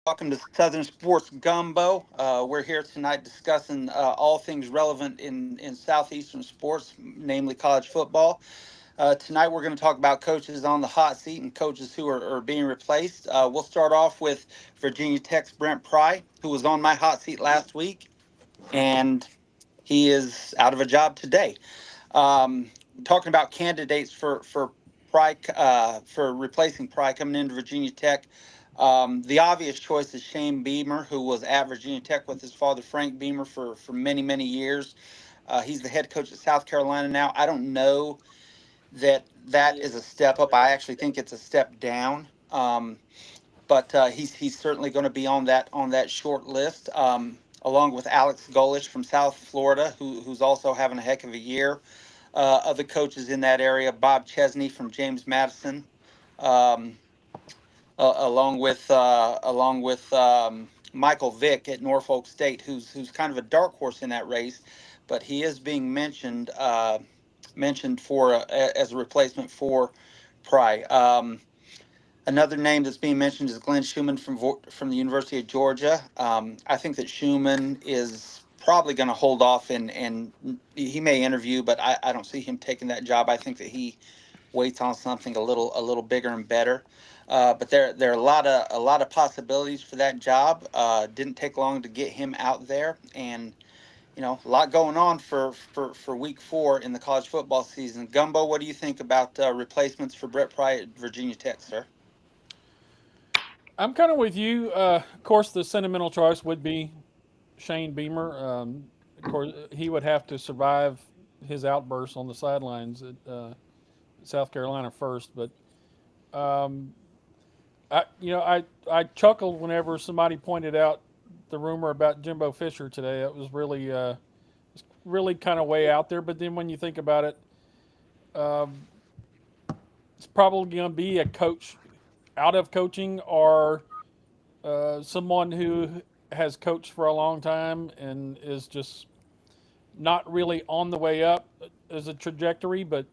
Welcome to Southern Sports Gumbo. We're here tonight discussing all things relevant in Southeastern sports, namely college football. Tonight we're going to talk about coaches on the hot seat and coaches who are being replaced. We'll start off with Virginia Tech's Brent Pry, who was on my hot seat last week, and he is out of a job today. Talking about candidates for Pry for replacing Pry coming into Virginia Tech. The obvious choice is Shane Beamer, who was at Virginia Tech with his father Frank Beamer for many years. He's the head coach at South Carolina now. I don't know that that is a step up. I actually think it's a step down. But he's certainly going to be on that short list, along with Alex Golish from South Florida, who's also having a heck of a year. Other coaches in that area, Bob Chesney from James Madison, um, along with Michael Vick at Norfolk State, who's kind of a dark horse in that race, but he is being mentioned for as a replacement for Pry. Another name that's being mentioned is Glenn Schumann from the University of Georgia. I think that Schumann is probably going to hold off and he may interview, but I don't see him taking that job. I think that he waits on something a little bigger and better. But there are a lot of possibilities for that job. Didn't take long to get him out there, and a lot going on for week 4 in the college football season. Gumbo, what do you think about replacements for Brett Pry at Virginia Tech, sir? I'm kind of with you. Of course, the sentimental choice would be Shane Beamer. Of course, he would have to survive his outburst on the sidelines at South Carolina first. But um, I chuckled whenever somebody pointed out the rumor about Jimbo Fisher today. It was really kind of way out there. But then when you think about it, um, it's probably going to be a coach out of coaching or someone who has coached for a long time and is just not really on the way up as a trajectory, but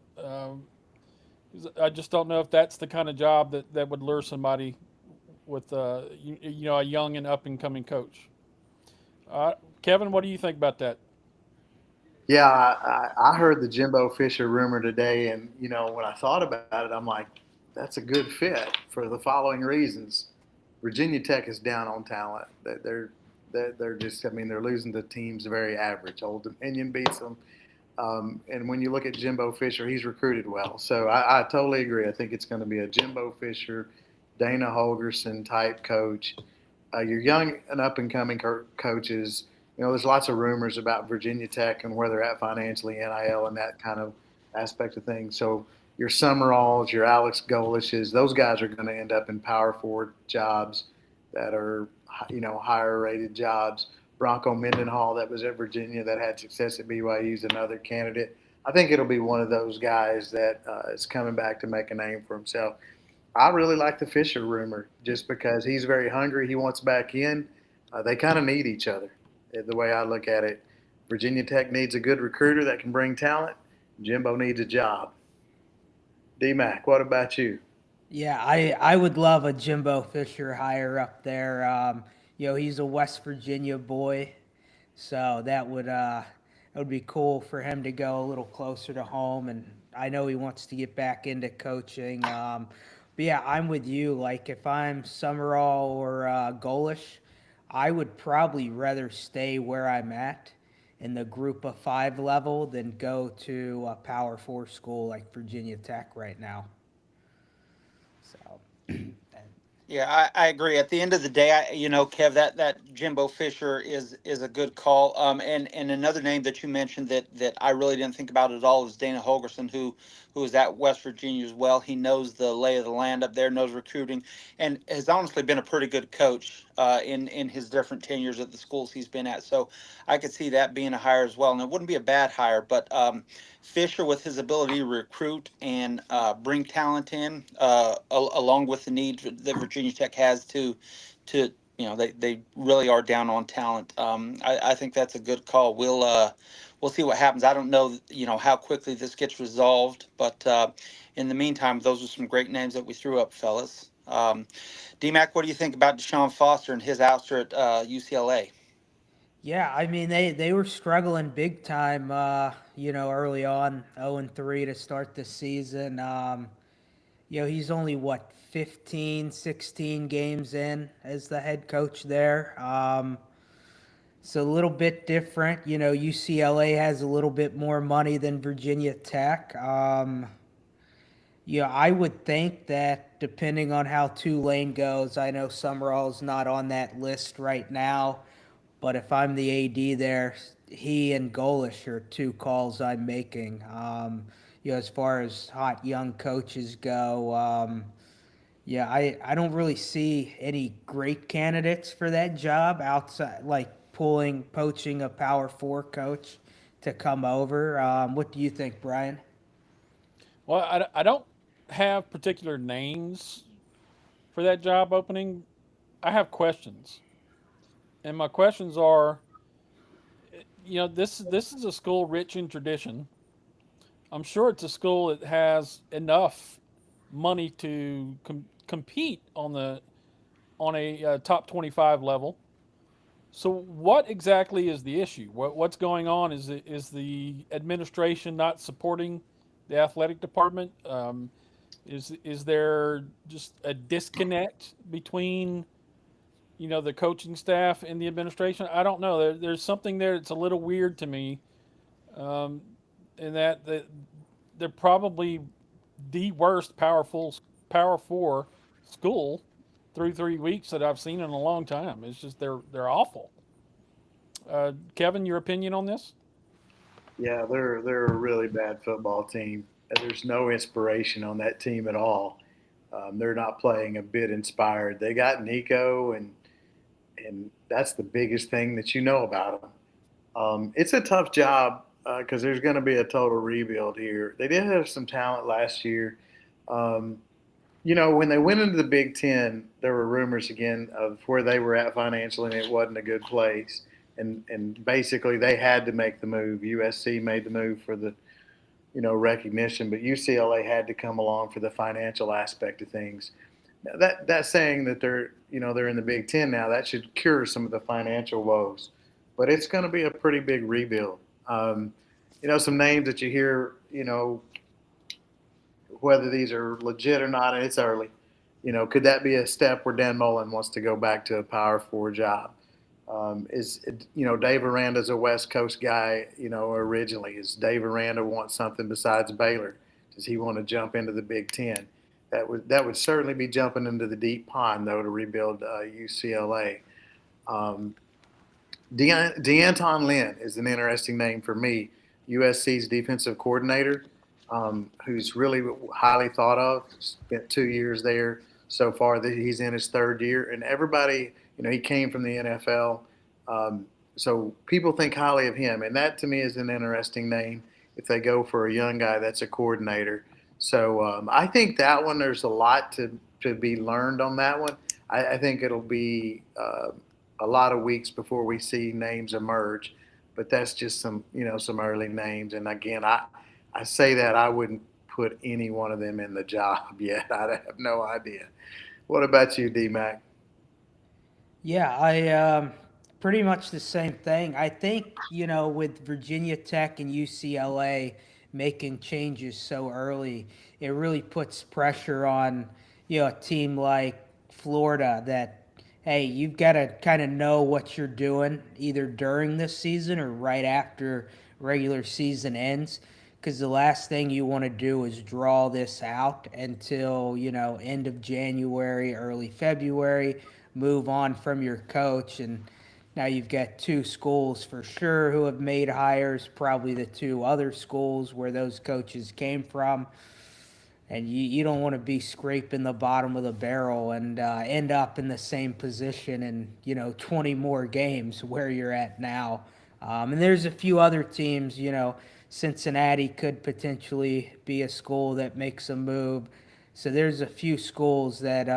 I just don't know if that's the kind of job that would lure somebody with a young and up and coming coach. Kevin, what do you think about that? Yeah, I heard the Jimbo Fisher rumor today, and when I thought about it, I'm like, that's a good fit for the following reasons. Virginia Tech is down on talent. They're just, I mean, they're losing to teams very average. Old Dominion beats them, and when you look at Jimbo Fisher, he's recruited well. So I totally agree. I think it's going to be a Jimbo Fisher, Dana Holgerson type coach. Your young and up and coming coaches, there's lots of rumors about Virginia Tech and where they're at financially, NIL, and that kind of aspect of things. So your Summeralls, your Alex Golishes, those guys are going to end up in power forward jobs that are, higher rated jobs. Bronco Mendenhall, that was at Virginia, that had success at BYU, is another candidate. I think it'll be one of those guys that is coming back to make a name for himself. I really like the Fisher rumor just because he's very hungry. He wants back in. They kind of need each other, the way I look at it. Virginia Tech needs a good recruiter that can bring talent. Jimbo needs a job. D-Mac, what about you? Yeah, I would love a Jimbo Fisher higher up there. He's a West Virginia boy, so that would be cool for him to go a little closer to home. And I know he wants to get back into coaching. But yeah, I'm with you. Like if I'm Summerall or Golish, I would probably rather stay where I'm at in the group of five level than go to a Power Four school like Virginia Tech right now. So, and Yeah, I agree. At the end of the day, Kev, that Jimbo Fisher is a good call. And another name that you mentioned that I really didn't think about at all is Dana Holgerson, who is at West Virginia as well. He knows the lay of the land up there, knows recruiting, and has honestly been a pretty good coach in his different tenures at the schools he's been at. So I could see that being a hire as well, and it wouldn't be a bad hire. But Fisher, with his ability to recruit and bring talent in, along with the need that Virginia Tech has to they really are down on talent. I think that's a good call. We'll see what happens. I don't know how quickly this gets resolved, but in the meantime, those are some great names that we threw up, fellas. DMAC, what do you think about Deshaun Foster and his ouster at UCLA? Yeah, I mean they were struggling big time, early on, 0-3 to start the season. He's only what 15, 16 games in as the head coach there. It's a little bit different. UCLA has a little bit more money than Virginia Tech. I would think that depending on how Tulane goes, I know Summerall's not on that list right now, but if I'm the AD there, he and Golish are two calls I'm making. As far as hot young coaches go, I don't really see any great candidates for that job outside, like poaching a Power Four coach to come over. What do you think, Brian? Well, I don't have particular names for that job opening. I have questions, and my questions are, this is a school rich in tradition. I'm sure it's a school that has enough money to compete on a top 25 level. So, what exactly is the issue? What's going on? Is the administration not supporting the athletic department? Is there just a disconnect between the coaching staff and the administration? I don't know. There's something there that's a little weird to me, in that they're probably the worst Power Four school through 3 weeks that I've seen in a long time. It's just they're awful. Kevin, your opinion on this? Yeah, they're a really bad football team. There's no inspiration on that team at all. They're not playing a bit inspired. They got Nico, and that's the biggest thing that you know about them. It's a tough job because there's going to be a total rebuild here. They did have some talent last year. Um, when they went into the Big Ten, there were rumors again of where they were at financially, and it wasn't a good place. And basically, they had to make the move. USC made the move for the recognition, but UCLA had to come along for the financial aspect of things. Now, that's saying that they're in the Big Ten now. That should cure some of the financial woes, but it's going to be a pretty big rebuild. Some names that you hear, whether these are legit or not, and it's early. Could that be a step where Dan Mullen wants to go back to a Power Four job? Dave Aranda's a West Coast guy, originally. Is Dave Aranda want something besides Baylor? Does he want to jump into the Big Ten? That would certainly be jumping into the deep pond, though, to rebuild UCLA. D'Anton Lynn is an interesting name for me, USC's defensive coordinator, who's really highly thought of. Spent 2 years there so far. That he's in his third year, and everybody, he came from the NFL. So people think highly of him, and that to me is an interesting name. If they go for a young guy that's a coordinator, so I think that one there's a lot to be learned on that one. I think it'll be a lot of weeks before we see names emerge, but that's just some early names. And again, I say that I wouldn't put any one of them in the job yet. I have no idea. What about you, D-Mac? Yeah, I pretty much the same thing. I think, with Virginia Tech and UCLA making changes so early, it really puts pressure on, a team like Florida that, hey, you've got to kind of know what you're doing either during the season or right after regular season ends. Because the last thing you want to do is draw this out until, end of January, early February, move on from your coach. And now you've got two schools for sure who have made hires, probably the two other schools where those coaches came from. And you don't want to be scraping the bottom of the barrel and end up in the same position in, 20 more games where you're at now. And there's a few other teams, Cincinnati could potentially be a school that makes a move. So there's a few schools that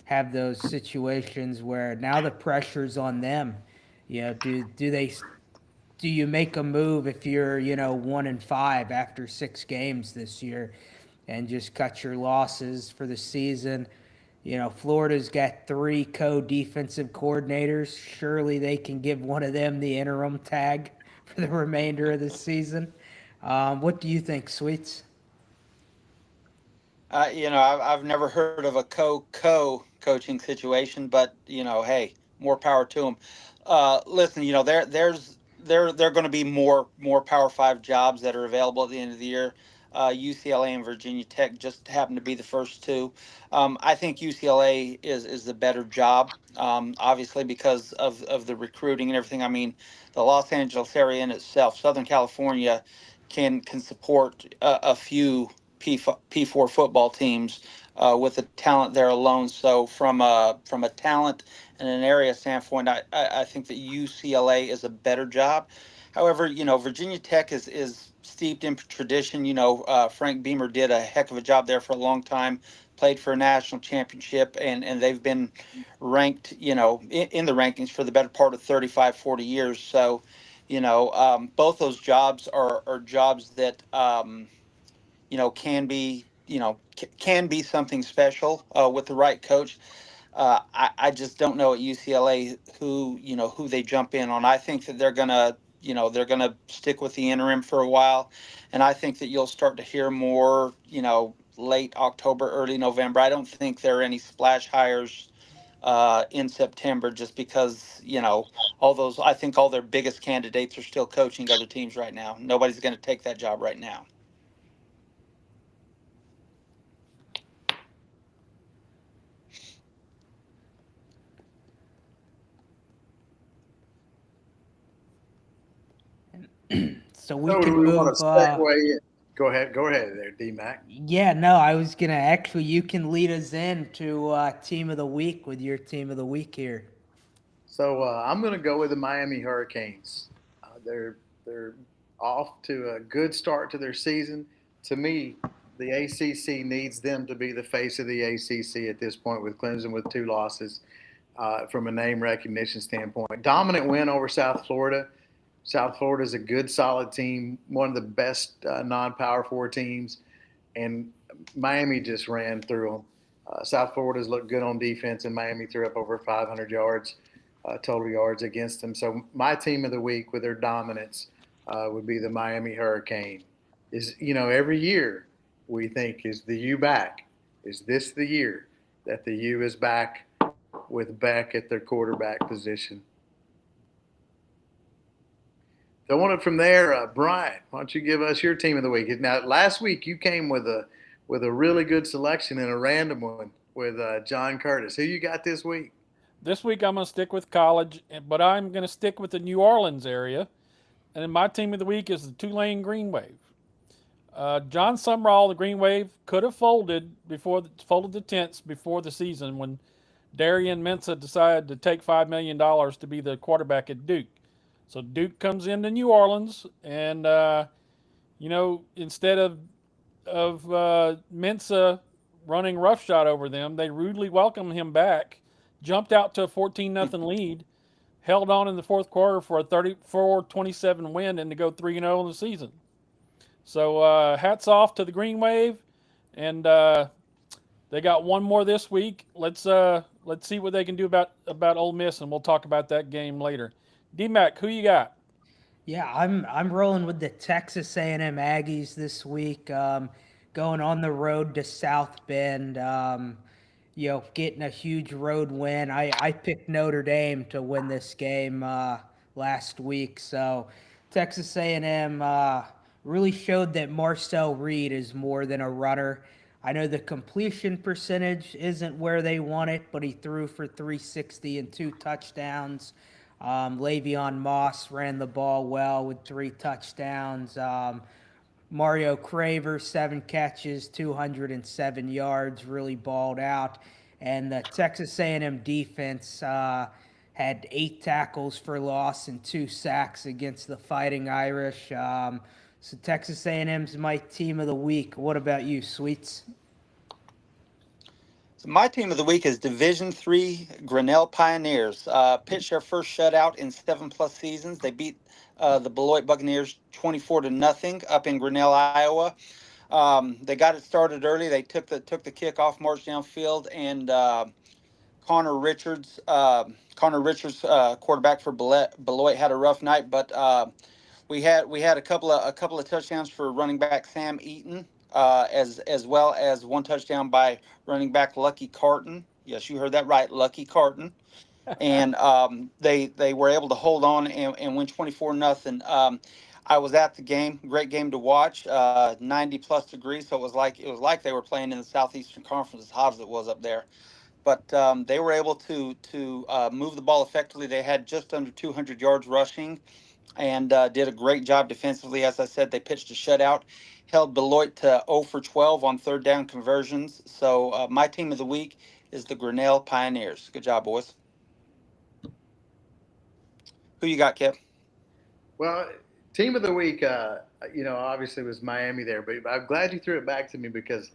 have those situations where now the pressure's on them. Do you make a move if you're 1-5 after 6 games this year, and just cut your losses for the season? Florida's got 3 co-defensive coordinators. Surely they can give one of them the interim tag for the remainder of the season. What do you think, Sweets? I've never heard of a coaching situation, but hey, more power to them. Listen, there going to be more Power Five jobs that are available at the end of the year. UCLA and Virginia Tech just happen to be the first two. I think UCLA is the better job, obviously because of the recruiting and everything. I mean, the Los Angeles area in itself, Southern California, can support a few P4 football teams with the talent there alone. So from a talent and an area standpoint, I think that UCLA is a better job. However, Virginia Tech is steeped in tradition. Frank Beamer did a heck of a job there for a long time, played for a national championship, and they've been ranked, in the rankings for the better part of 35, 40 years. So, both those jobs are jobs that, can be something special with the right coach. I just don't know at UCLA who they jump in on. I think that they're gonna stick with the interim for a while, and I think that you'll start to hear more, late October, early November. I don't think there are any splash hires in September, just because I think all their biggest candidates are still coaching other teams right now. Nobody's going to take that job right now. So we So do can we move. want to segue in? Go ahead there, D-Mac. Yeah, no, I was gonna actually. You can lead us in to team of the week with your team of the week here. So I'm going to go with the Miami Hurricanes. They're off to a good start to their season. To me, the ACC needs them to be the face of the ACC at this point, with Clemson with 2 losses from a name recognition standpoint. Dominant win over South Florida. South Florida is a good, solid team, one of the best non-Power 4 teams, and Miami just ran through them. South Florida's looked good on defense, and Miami threw up over 500 yards, total yards against them. So my team of the week with their dominance would be the Miami Hurricane. Every year we think, is the U back? Is this the year that the U is back with Beck at their quarterback position? So I wanted from there, Brian, why don't you give us your team of the week? Now, last week you came with a really good selection and a random one with John Curtis. Who you got this week? This week I'm going to stick with college, but I'm going to stick with the New Orleans area. And then my team of the week is the Tulane Green Wave. John Sumrall, the Green Wave, could have folded the tents before the season when Darian Mensah decided to take $5 million to be the quarterback at Duke. So Duke comes into New Orleans, and instead of Mensah running roughshod over them, they rudely welcomed him back, jumped out to a 14-0 lead, held on in the fourth quarter for a 34-27 win, and to go 3-0 in the season. So hats off to the Green Wave, and they got one more this week. Let's see what they can do about Ole Miss, and we'll talk about that game later. D-Mac, who you got? Yeah, I'm rolling with the Texas A&M Aggies this week. Going on the road to South Bend. Getting a huge road win. I picked Notre Dame to win this game last week. So Texas A&M really showed that Marcel Reed is more than a runner. I know the completion percentage isn't where they want it, but he threw for 360 and 2 touchdowns. Le'Veon Moss ran the ball well with 3 touchdowns. Mario Craver, 7 catches, 207 yards, really balled out. And the Texas A&M defense had 8 tackles for loss and 2 sacks against the Fighting Irish. So Texas A&M's my team of the week. What about you, Sweets? So my team of the week is Division III Grinnell Pioneers. Pitched their first shutout in 7+ seasons. They beat the Beloit Buccaneers 24-0 up in Grinnell, Iowa. They got it started early. They took the kickoff, marched downfield, and Connor Richards, quarterback for Beloit, had a rough night, but we had a couple of touchdowns for running back Sam Eaton, as well as one touchdown by running back Lucky Carton. Yes, you heard that right, Lucky Carton. And they were able to hold on and win 24-0. I was at the game, great game to watch, 90 plus degrees, so it was like they were playing in the Southeastern Conference, as hot as it was up there. But they were able to move the ball effectively. They had just under 200 yards rushing, and did a great job defensively. As I said, they pitched a shutout, held Beloit to 0 for 12 on third down conversions. So my team of the week is the Grinnell Pioneers. Good job, boys. Who you got, Kip? Well, team of the week, obviously was Miami there, but I'm glad you threw it back to me because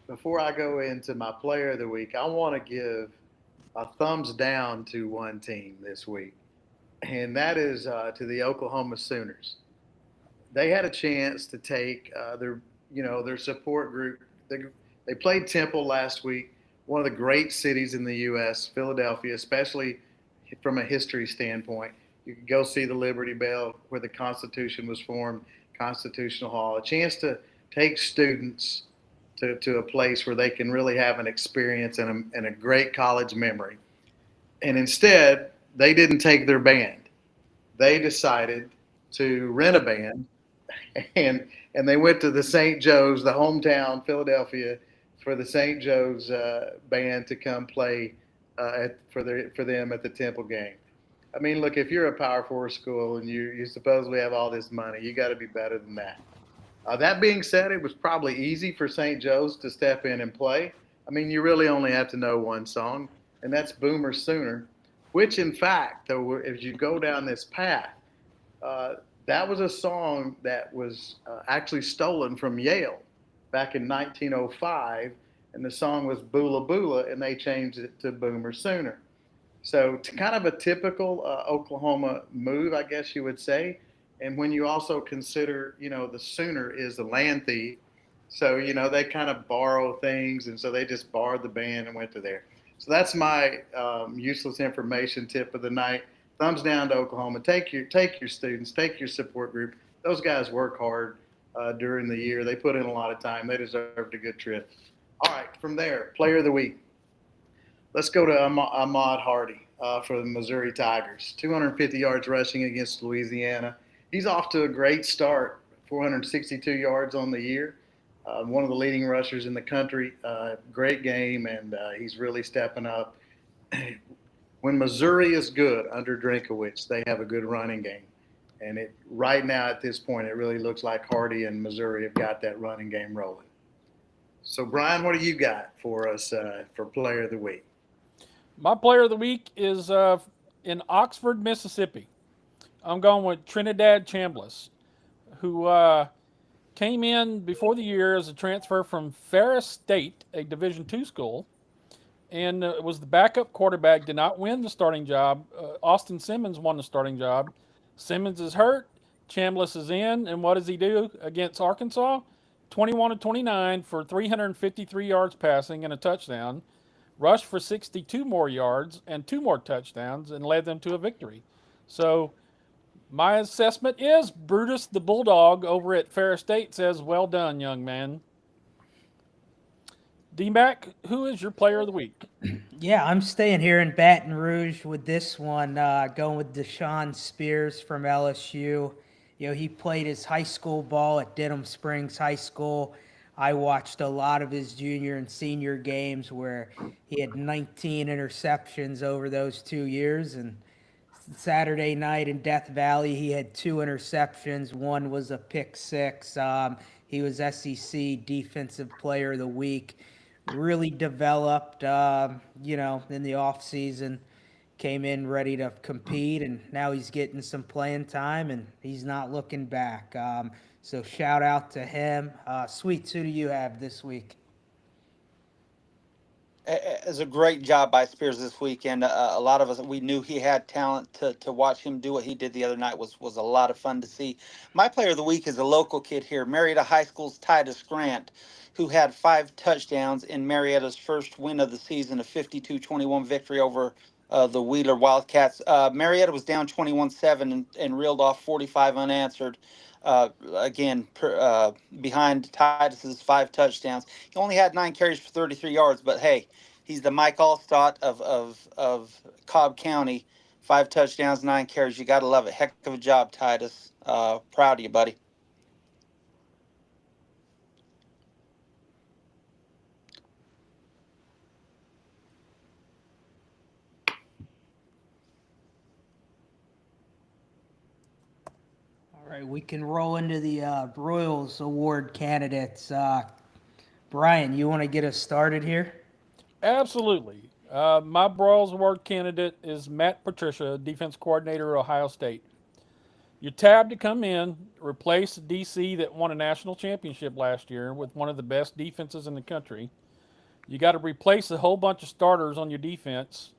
before I go into my player of the week, I want to give a thumbs down to one team this week, and that is to the Oklahoma Sooners. They had a chance to take their support group. They played Temple last week, one of the great cities in the U.S., Philadelphia, especially from a history standpoint. You could go see the Liberty Bell where the Constitution was formed, Constitutional Hall, a chance to take students to a place where they can really have an experience and a great college memory. And instead, they didn't take their band. They decided to rent a band, and they went to the St. Joe's, the hometown Philadelphia, for the St. Joe's band to come play for them at the Temple game. I mean, look, if you're a Power 4 school and you supposedly have all this money, you got to be better than that. That being said, it was probably easy for St. Joe's to step in and play. I mean, you really only have to know one song, and that's Boomer Sooner, which, in fact, though, if you go down this path, that was a song that was actually stolen from Yale back in 1905, and the song was Boola Boola, and they changed it to Boomer Sooner. So it's kind of a typical Oklahoma move, I guess you would say. And when you also consider, the Sooner is the land thief. So, they kind of borrow things. And so they just borrowed the band and went to there. So that's my useless information tip of the night. Thumbs down to Oklahoma. Take your students, take your support group. Those guys work hard during the year. They put in a lot of time. They deserved a good trip. All right, from there, player of the week. Let's go to Ahmad Hardy for the Missouri Tigers. 250 yards rushing against Louisiana. He's off to a great start, 462 yards on the year. One of the leading rushers in the country. Great game, and he's really stepping up. When Missouri is good under Drinkowitz, they have a good running game. And right now at this point, it really looks like Hardy and Missouri have got that running game rolling. So, Brian, what do you got for us for player of the week? My player of the week is in Oxford, Mississippi. I'm going with Trinidad Chambliss, who came in before the year as a transfer from Ferris State, a Division II school, and was the backup quarterback, did not win the starting job. Austin Simmons won the starting job. Simmons is hurt. Chambliss is in, and what does he do against Arkansas? 21-29 for 353 yards passing and a touchdown. Rushed for 62 more yards and 2 more touchdowns and led them to a victory. So my assessment is Brutus the Bulldog over at Ferris State says, well done, young man. D-Mac, who is your player of the week? Yeah, I'm staying here in Baton Rouge with this one, going with Deshaun Spears from LSU. He played his high school ball at Denham Springs High School. I watched a lot of his junior and senior games where he had 19 interceptions over those 2 years. And Saturday night in Death Valley, he had 2 interceptions. One was a pick six. He was SEC Defensive Player of the Week. Really developed, in the offseason. Came in ready to compete, and now he's getting some playing time, and he's not looking back. So shout out to him. Sweets, who do you have this week? It was a great job by Spears this weekend. A lot of us, we knew he had talent. To watch him do what he did the other night was a lot of fun to see. My player of the week is a local kid here, Marietta High School's Titus Grant, who had 5 touchdowns in Marietta's first win of the season, a 52-21 victory over the Wheeler Wildcats. Marietta was down 21-7 and reeled off 45 unanswered. Again, behind Titus's 5 touchdowns. He only had 9 carries for 33 yards, but hey, he's the Mike Allstott of Cobb County. 5 touchdowns, 9 carries. You got to love it. Heck of a job, Titus. Proud of you, buddy. All right, we can roll into the Broyles Award candidates. Brian, you want to get us started here? Absolutely. My Broyles Award candidate is Matt Patricia, defense coordinator, Ohio State. You're tabbed to come in, replace DC that won a national championship last year with one of the best defenses in the country. You got to replace a whole bunch of starters on your defense.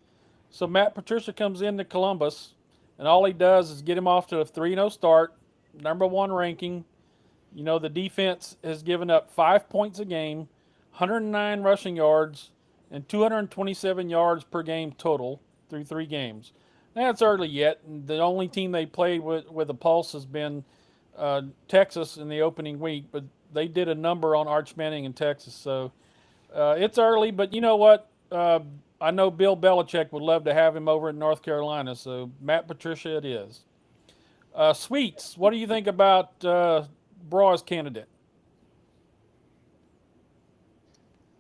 So Matt Patricia comes into Columbus, and all he does is get him off to a 3-0 start, number 1 ranking. You know, the defense has given up 5 points a game, 109 rushing yards, and 227 yards per game total through 3 games. Now, it's early yet. The only team they played with a pulse has been Texas in the opening week, but they did a number on Arch Manning in Texas. So it's early, but you know what? I know Bill Belichick would love to have him over in North Carolina, so Matt Patricia it is. Sweets, what do you think about Broyles' candidate?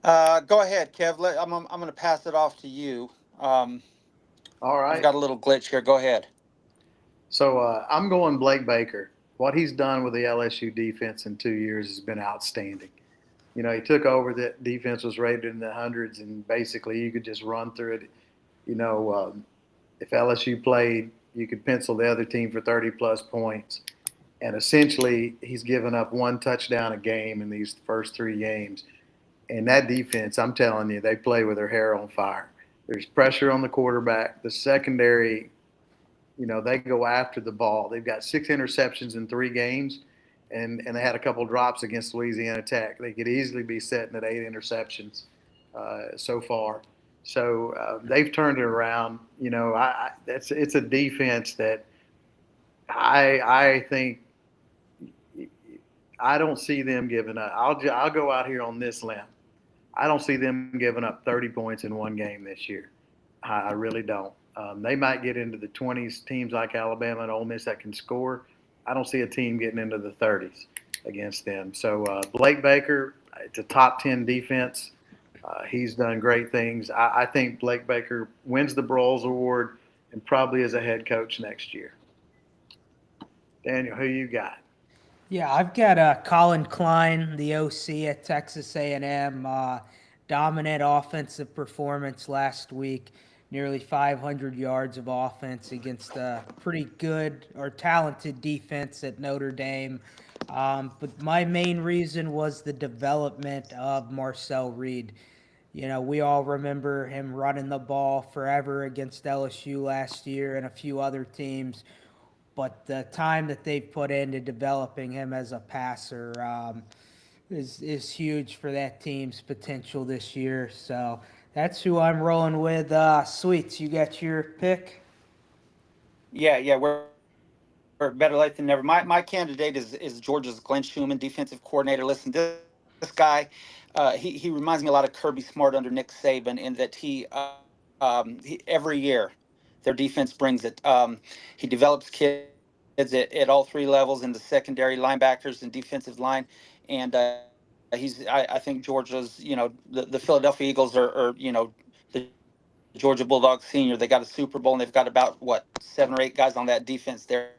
Go ahead, Kev. I'm going to pass it off to you. All right. I've got a little glitch here. Go ahead. So I'm going Blake Baker. What he's done with the LSU defense in 2 years has been outstanding. You know, he took over. The defense was rated in the hundreds, and basically you could just run through it. You know, if LSU played, you could pencil the other team for 30-plus points. And essentially, he's given up 1 touchdown a game in these first 3 games. And that defense, I'm telling you, they play with their hair on fire. There's pressure on the quarterback. The secondary, you know, they go after the ball. They've got 6 interceptions in 3 games, and they had a couple drops against Louisiana Tech. They could easily be sitting at 8 interceptions so far. So they've turned it around. You know, it's a defense that I think I don't see them giving up. I'll go out here on this limb. I don't see them giving up 30 points in 1 game this year. I really don't. They might get into the 20s, teams like Alabama and Ole Miss that can score. I don't see a team getting into the 30s against them. So Blake Baker, it's a top 10 defense. He's done great things. I think Blake Baker wins the Broyles Award and probably is a head coach next year. Daniel, who you got? Yeah, I've got Colin Klein, the OC at Texas A&M. Dominant offensive performance last week, nearly 500 yards of offense against a pretty good or talented defense at Notre Dame. But my main reason was the development of Marcel Reed. You know, we all remember him running the ball forever against LSU last year and a few other teams. But the time that they've put into developing him as a passer is huge for that team's potential this year. So that's who I'm rolling with. Sweets, you got your pick? Yeah, we're better late than never. My candidate is Georgia's Glenn Schumann, defensive coordinator. Listen, this guy, he reminds me a lot of Kirby Smart under Nick Saban in that he every year their defense brings it. He develops kids at all 3 levels in the secondary, linebackers and defensive line, and I think Georgia's, you know, the Philadelphia Eagles are you know, the Georgia Bulldogs senior. They got a Super Bowl and they've got about 7 or 8 guys on that defense there.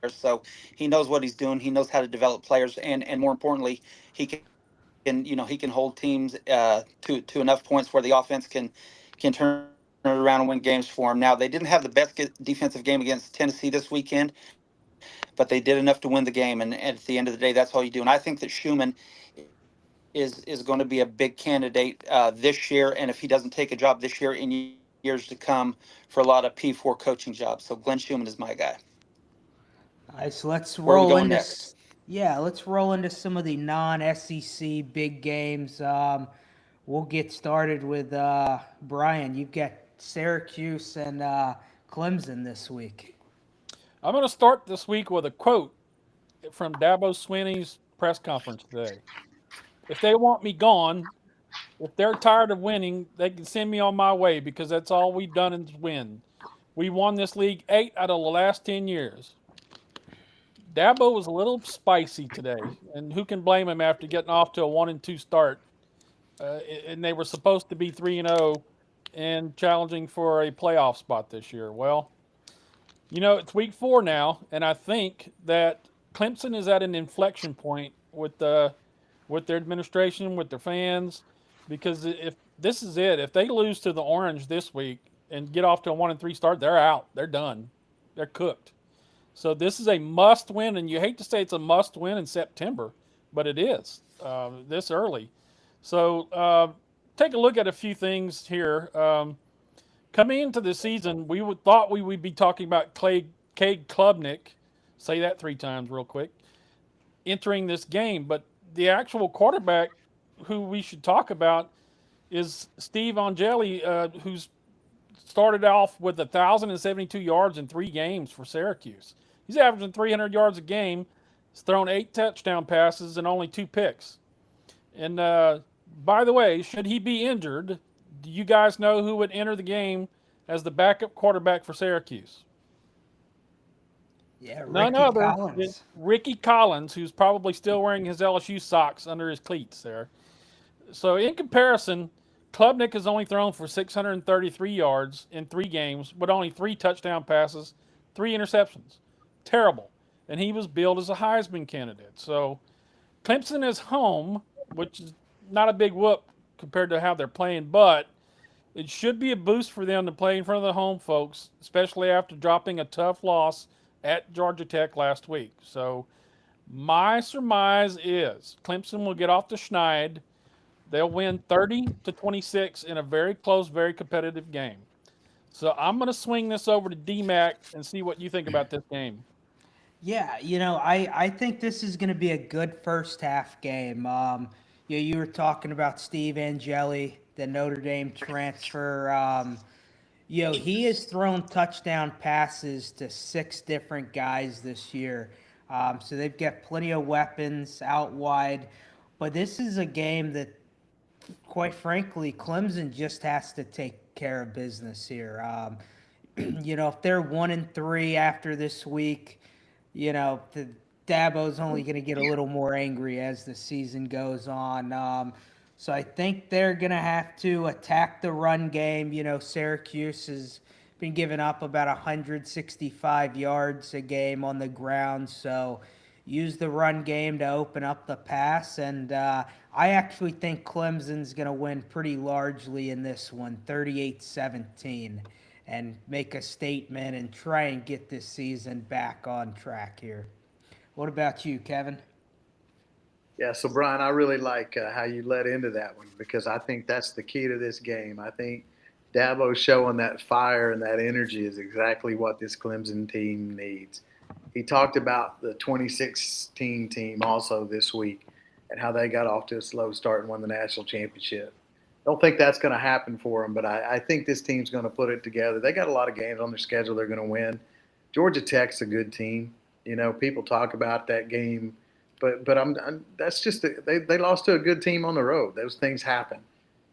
So he knows what he's doing. He knows how to develop players, and more importantly, he can hold teams to enough points where the offense can turn it around and win games for him. Now, they didn't have the best defensive game against Tennessee this weekend, but they did enough to win the game. And at the end of the day, that's all you do. And I think that Schumann is going to be a big candidate this year, and if he doesn't take a job this year, in years to come for a lot of P4 coaching jobs. So Glenn Schumann is my guy. All right, so let's Where are we roll going into next? yeah, let's roll into some of the non-SEC big games. We'll get started with Brian. You've got Syracuse and Clemson this week. I'm going to start this week with a quote from Dabo Swinney's press conference today. If they want me gone, if they're tired of winning, they can send me on my way because that's all we've done is win. We won this league 8 out of the last 10 years. Dabo was a little spicy today, and who can blame him after getting off to a 1-2 start? And they were supposed to be 3-0 and challenging for a playoff spot this year. Well, it's week 4 now, and I think that Clemson is at an inflection point with their administration, with their fans, because if this is it, if they lose to the Orange this week and get off to a 1-3 start, they're out. They're done. They're cooked. So this is a must win, and you hate to say it's a must win in September, but it is this early. So take a look at a few things here. Coming into the season, thought we would be talking about Cade Klubnik, say that 3 times real quick, entering this game. But the actual quarterback who we should talk about is Steve Angeli, who's started off with 1,072 yards in 3 games for Syracuse. He's averaging 300 yards a game. He's thrown 8 touchdown passes and only 2 picks. And by the way, should he be injured, do you guys know who would enter the game as the backup quarterback for Syracuse? Yeah, None Ricky other than Collins. Ricky Collins, who's probably still wearing his LSU socks under his cleats there. So in comparison, Klubnik has only thrown for 633 yards in 3 games, but only 3 touchdown passes, 3 interceptions. Terrible. And he was billed as a Heisman candidate. So Clemson is home, which is not a big whoop compared to how they're playing, but it should be a boost for them to play in front of the home folks, especially after dropping a tough loss at Georgia Tech last week. So my surmise is Clemson will get off the schneid. They'll win 30-26 in a very close, very competitive game. So I'm going to swing this over to D-Mac and see what you think about this game. Yeah, I think this is going to be a good first half game. You were talking about Steve Angeli, the Notre Dame transfer. He has thrown touchdown passes to 6 different guys this year. So they've got plenty of weapons out wide. But this is a game that, quite frankly, Clemson just has to take care of business here. If they're 1-3 after this week, the Dabo's only going to get a little more angry as the season goes on. So I think they're going to have to attack the run game. Syracuse has been giving up about 165 yards a game on the ground. So use the run game to open up the pass. And I actually think Clemson's going to win pretty largely in this one, 38-17. And make a statement and try and get this season back on track here. What about you, Kevin? Yeah, so Brian, I really like how you led into that one because I think that's the key to this game. I think Dabo showing that fire and that energy is exactly what this Clemson team needs. He talked about the 2016 team also this week and how they got off to a slow start and won the national championship. Don't think that's going to happen for them, but I think this team's going to put it together. They got a lot of games on their schedule they're going to win. Georgia Tech's a good team. People talk about that game, but that's just they lost to a good team on the road. Those things happen.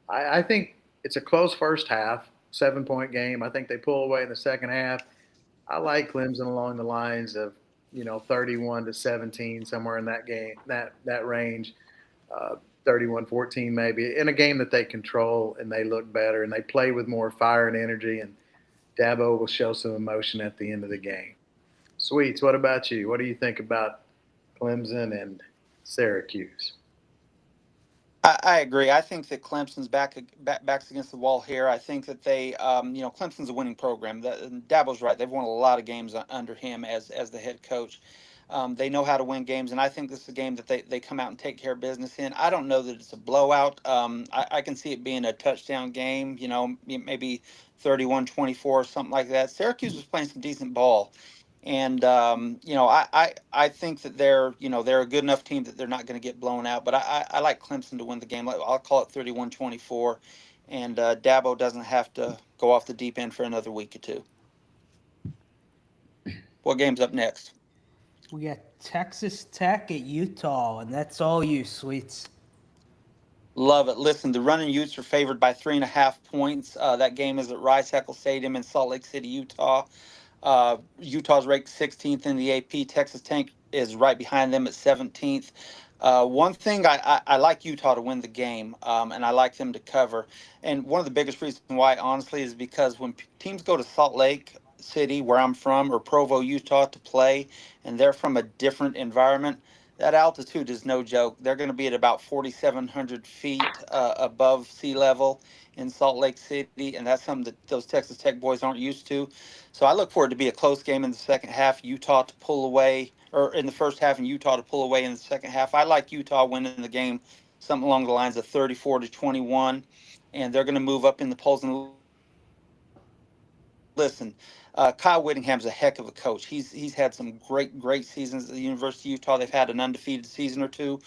I think it's a close first half, 7-point game. I think they pull away in the second half. I like Clemson along the lines of 31-17, somewhere in that game, that range. 31-14 maybe, in a game that they control and they look better and they play with more fire and energy, and Dabo will show some emotion at the end of the game. Sweets, what about you? What do you think about Clemson and Syracuse? I agree. I think that Clemson's backs against the wall here. I think that they, Clemson's a winning program. Dabo's right. They've won a lot of games under him as the head coach. They know how to win games, and I think this is a game that they come out and take care of business in. I don't know that it's a blowout. I can see it being a touchdown game, maybe 31-24, something like that. Syracuse was playing some decent ball. And I think that they're a good enough team that they're not going to get blown out. But I like Clemson to win the game. I'll call it 31-24, and Dabo doesn't have to go off the deep end for another week or two. What game's up next? We got Texas Tech at Utah, and that's all you, Sweets. Love it. Listen, the Running Utes are favored by 3.5 points. That game is at Rice-Eccles Stadium in Salt Lake City, Utah. Utah's ranked 16th in the AP. Texas Tech is right behind them at 17th. One thing I like Utah to win the game, and I like them to cover. And one of the biggest reasons why, honestly, is because when teams go to Salt Lake City, where I'm from, or Provo, Utah, to play, and they're from a different environment, that altitude is no joke. They're going to be at about 4,700 feet above sea level in Salt Lake City, and that's something that those Texas Tech boys aren't used to. So I look forward to be a close game in the second half, Utah to pull away, or in the first half, and Utah to pull away in the second half. I like Utah winning the game, something along the lines of 34-21, and they're going to move up in the polls. And listen, Kyle Whittingham's a heck of a coach. He's had some great seasons at the University of Utah. They've had an undefeated season or two.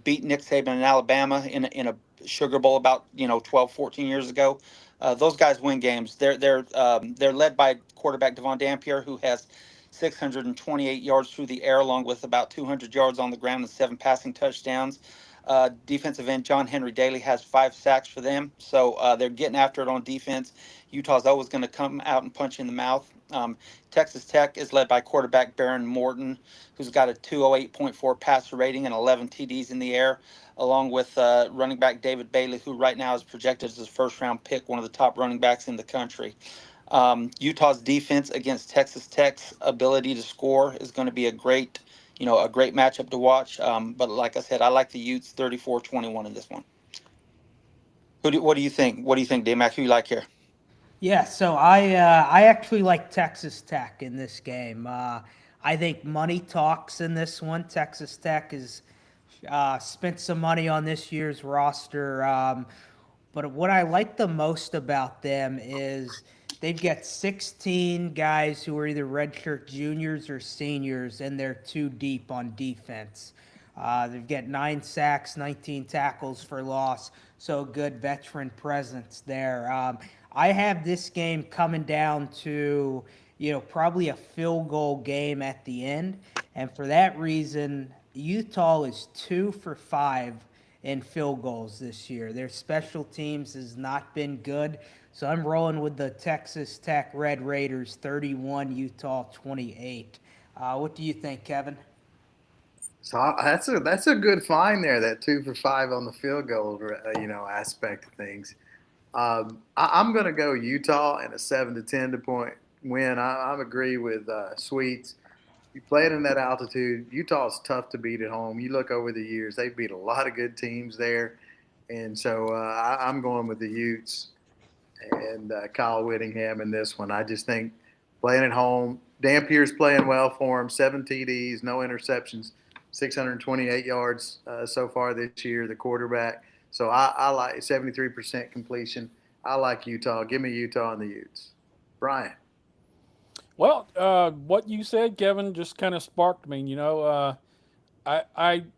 Beat Nick Saban in Alabama in a Sugar Bowl about 12, 14 years ago. Those guys win games. They're led by quarterback Devon Dampier, who has 628 yards through the air, along with about 200 yards on the ground and 7 passing touchdowns. Defensive end John Henry Daly has 5 sacks for them, so they're getting after it on defense. Utah's always going to come out and punch in the mouth. Texas Tech is led by quarterback Baron Morton, who's got a 208.4 passer rating and 11 TDs in the air, along with running back David Bailey, who right now is projected as his first-round pick, one of the top running backs in the country. Utah's defense against Texas Tech's ability to score is going to be a great matchup to watch. But like I said, I like the Utes 34-21 in this one. What do you think? What do you think, D-Mac? Who you like here? Yeah, so I actually like Texas Tech in this game. I think money talks in this one. Texas Tech has spent some money on this year's roster. But what I like the most about them is they've got 16 guys who are either redshirt juniors or seniors, and they're too deep on defense. They've got 9 sacks, 19 tackles for loss, so a good veteran presence there. I have this game coming down to, probably a field goal game at the end. And for that reason, Utah is 2 for 5 in field goals this year. Their special teams has not been good. So I'm rolling with the Texas Tech Red Raiders 31, Utah 28. What do you think, Kevin? So that's a good find there. That 2 for 5 on the field goal, aspect of things. I'm going to go Utah and a 7-10 point win. I agree with Sweets. You play it in that altitude. Utah's tough to beat at home. You look over the years; they've beat a lot of good teams there, and so I'm going with the Utes and Kyle Whittingham in this one. I just think playing at home, Dampier's playing well for him. 7 TDs, no interceptions, 628 yards so far this year. The quarterback. So I like 73% completion. I like Utah. Give me Utah and the Utes. Brian. Well, what you said, Kevin, just kind of sparked me. I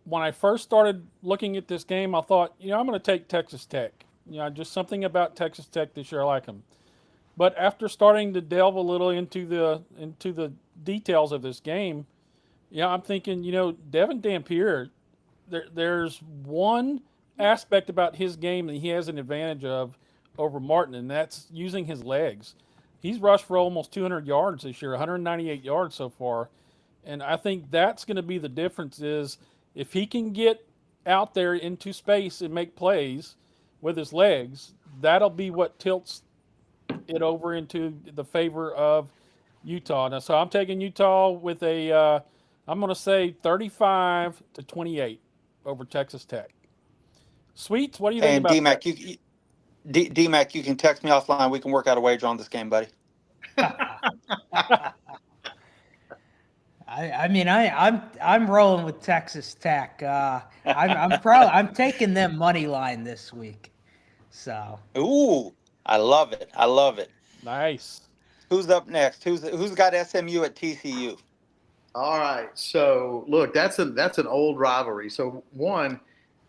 when I first started looking at this game, I thought, I'm going to take Texas Tech. Just something about Texas Tech this year, I like them. But after starting to delve a little into the details of this game, I'm thinking, Devin Dampier, there's one aspect about his game that he has an advantage of over Martin, and that's using his legs. He's rushed for almost 200 yards this year, 198 yards so far, and I think that's going to be the difference is if he can get out there into space and make plays with his legs, that'll be what tilts it over into the favor of Utah. Now, so I'm taking Utah with I'm going to say 35-28 over Texas Tech. Sweets, what do you think about D-Mac, that? D-Mac, you can text me offline. We can work out a wager on this game, buddy. I'm rolling with Texas Tech. I'm taking them money line this week. So Ooh, I love it. I love it. Nice. Who's up next? Who's got SMU at TCU? All right. So look, that's an old rivalry. So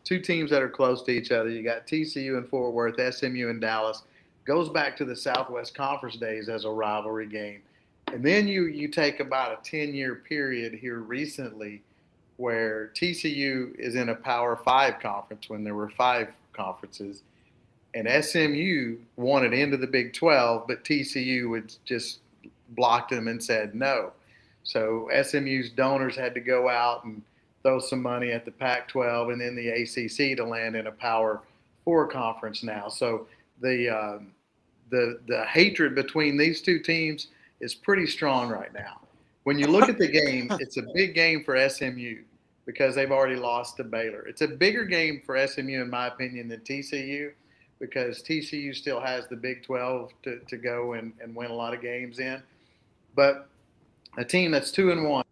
two teams that are close to each other. You got TCU in Fort Worth, SMU in Dallas. Goes back to the Southwest Conference days as a rivalry game. And then you take about a 10-year period here recently where TCU is in a Power 5 conference when there were 5 conferences. And SMU wanted into the Big 12, but TCU would just blocked them and said no. So SMU's donors had to go out and throw some money at the Pac-12 and then the ACC to land in a Power 4 conference now. So the hatred between these two teams is pretty strong right now. When you look at the game, it's a big game for SMU because they've already lost to Baylor. It's a bigger game for SMU, in my opinion, than TCU because TCU still has the Big 12 to go and win a lot of games in. But a team that's 2-1,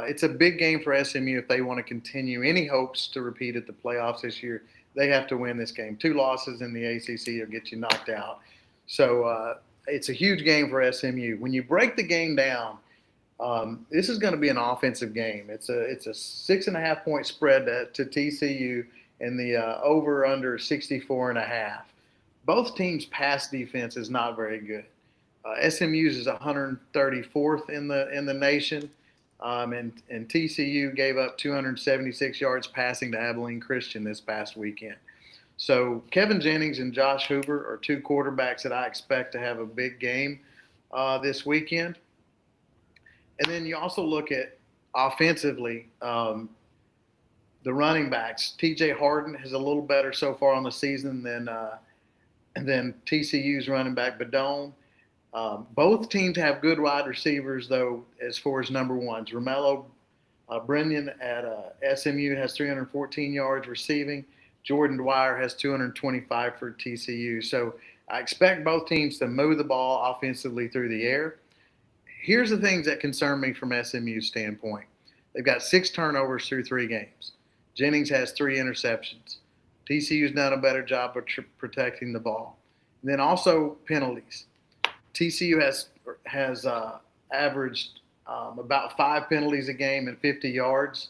it's a big game for SMU if they want to continue any hopes to repeat at the playoffs this year. They have to win this game. 2 losses in the ACC will get you knocked out. So it's a huge game for SMU. When you break the game down, this is going to be an offensive game. It's a 6.5 point spread to TCU, and the over/under 64.5. Both teams' pass defense is not very good. SMU's is 134th in the nation, and TCU gave up 276 yards passing to Abilene Christian this past weekend. So Kevin Jennings and Josh Hoover are 2 quarterbacks that I expect to have a big game this weekend. And then you also look at offensively, the running backs. TJ Harden is a little better so far on the season than TCU's running back Badone. Both teams have good wide receivers, though, as far as number ones. Romello Brennan at SMU has 314 yards receiving. Jordan Dwyer has 225 for TCU. So I expect both teams to move the ball offensively through the air. Here's the things that concern me from SMU's standpoint. They've got 6 turnovers through 3 games. Jennings has 3 interceptions. TCU's done a better job of protecting the ball. And then also penalties. TCU has averaged about 5 penalties a game and 50 yards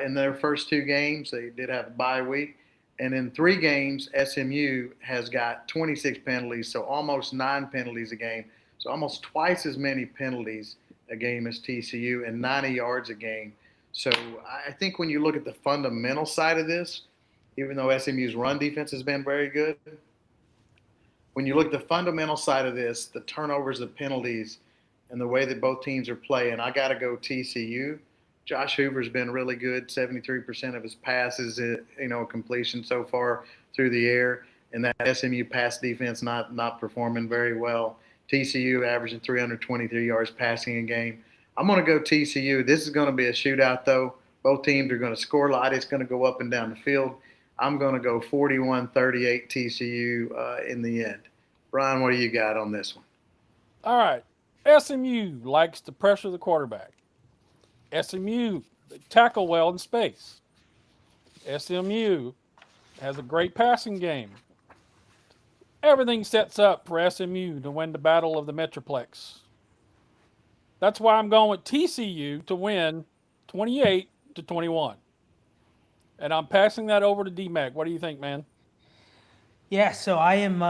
in their first 2 games. They did have a bye week. And in 3 games, SMU has got 26 penalties, so almost 9 penalties a game. So almost twice as many penalties a game as TCU and 90 yards a game. So I think when you look at the fundamental side of this, even though SMU's run defense has been very good, when you look at the fundamental side of this, the turnovers, the penalties, and the way that both teams are playing, I got to go TCU. Josh Hoover's been really good, 73% of his passes, completion so far through the air, and that SMU pass defense not performing very well. TCU averaging 323 yards passing a game. I'm going to go TCU. This is going to be a shootout, though. Both teams are going to score a lot. It's going to go up and down the field. I'm going to go 41-38 TCU in the end. Brian, what do you got on this one? All right. SMU likes to pressure the quarterback. SMU tackle well in space. SMU has a great passing game. Everything sets up for SMU to win the battle of the Metroplex. That's why I'm going with TCU to win 28-21. And I'm passing that over to D-Mac. What do you think, man? yeah, so I'm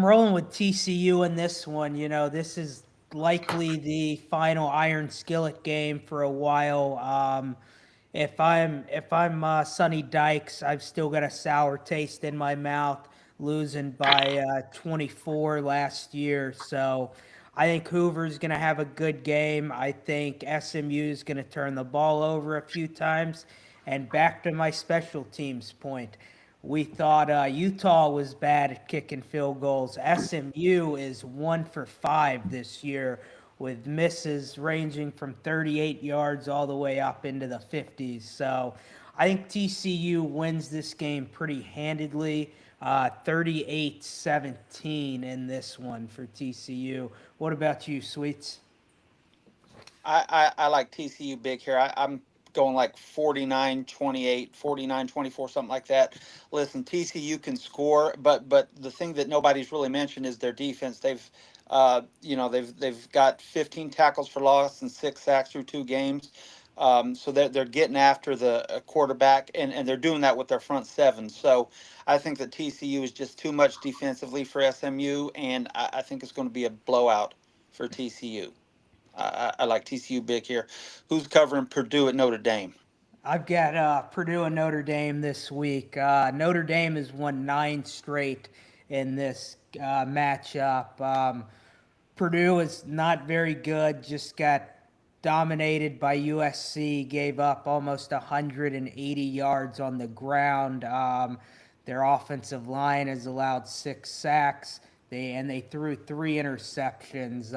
rolling with TCU in this one. This is likely the final Iron Skillet game for a while. If I'm Sonny Dykes, I've still got a sour taste in my mouth, losing by 24 last year. So I think Hoover's going to have a good game. I think SMU is going to turn the ball over a few times. And back to my special teams point, we thought Utah was bad at kicking field goals. SMU is 1 for 5 this year, with misses ranging from 38 yards all the way up into the 50s. So I think TCU wins this game pretty handedly, 38-17 in this one for TCU. What about you, Sweets? I like TCU big here. I'm going like 49-28, 49-24, something like that. Listen, TCU can score, but the thing that nobody's really mentioned is their defense. They've got 15 tackles for loss and 6 sacks through 2 games. So they're getting after the quarterback, and they're doing that with their front 7. So I think that TCU is just too much defensively for SMU, and I think it's going to be a blowout for TCU. I like TCU big here. Who's covering Purdue at Notre Dame? I've got Purdue and Notre Dame this week. Notre Dame has won 9 straight in this matchup. Purdue is not very good, just got dominated by USC, gave up almost 180 yards on the ground. Their offensive line has allowed 6 sacks. They threw 3 interceptions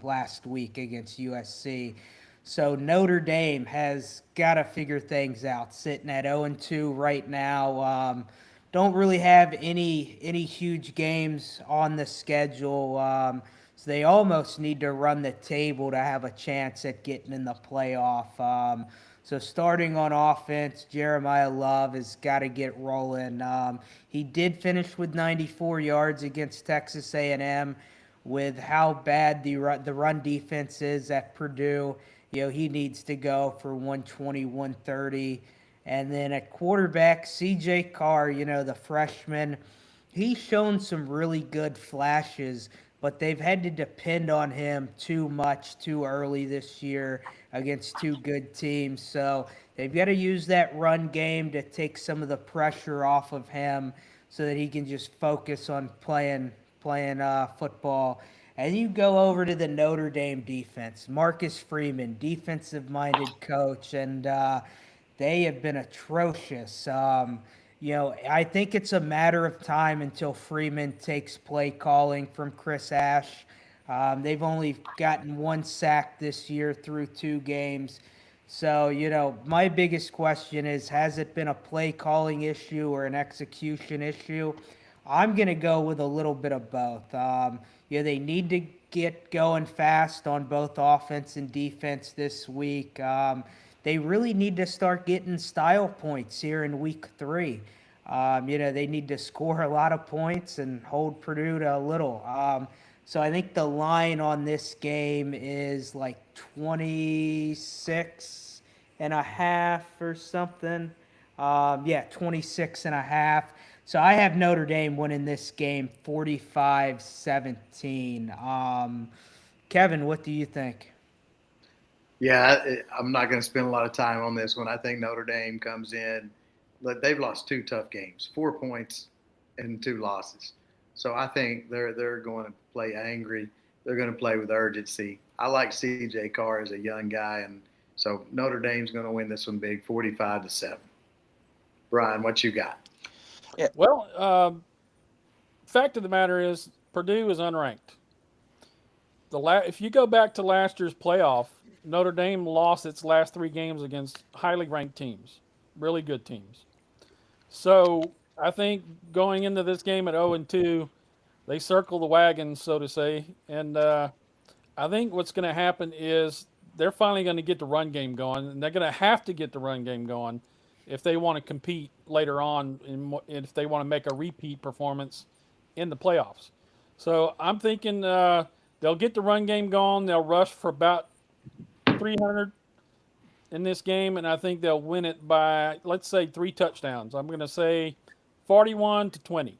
last week against USC. So Notre Dame has got to figure things out. Sitting at 0-2 right now. Don't really have any huge games on the schedule. So they almost need to run the table to have a chance at getting in the playoff. So starting on offense, Jeremiah Love has got to get rolling. He did finish with 94 yards against Texas A&M. With how bad the run defense is at Purdue, he needs to go for 120, 130. And then at quarterback, CJ Carr, the freshman, he's shown some really good flashes, but they've had to depend on him too much too early this year against 2 good teams. So they've got to use that run game to take some of the pressure off of him so that he can just focus on playing football. And you go over to the Notre Dame defense. Marcus Freeman, defensive-minded coach, and they have been atrocious. I think it's a matter of time until Freeman takes play calling from Chris Ash. They've only gotten 1 sack this year through 2 games. So, my biggest question is, has it been a play calling issue or an execution issue? I'm going to go with a little bit of both. They need to get going fast on both offense and defense this week. They really need to start getting style points here in week 3. They need to score a lot of points and hold Purdue to a little. So I think the line on this game is like 26 and a half or something. 26 and a half. So I have Notre Dame winning this game 45-17. Kevin, what do you think? Yeah, I'm not going to spend a lot of time on this one. I think Notre Dame comes in. They've lost 2 tough games, 4 points and 2 losses. So I think they're going to play angry. They're going to play with urgency. I like CJ Carr as a young guy, and so Notre Dame's going to win this one big, 45-7. Brian, what you got? Yeah. Well, fact of the matter is Purdue is unranked. If you go back to last year's playoff, Notre Dame lost its last 3 games against highly ranked teams, really good teams. So I think going into this game at 0-2, they circle the wagon, so to say. And I think what's going to happen is they're finally going to get the run game going, and they're going to have to get the run game going if they want to compete later on, if they want to make a repeat performance in the playoffs. So I'm thinking they'll get the run game going. They'll rush for about 300 in this game, and I think they'll win it by, let's say, 3 touchdowns. I'm going to say 41-20.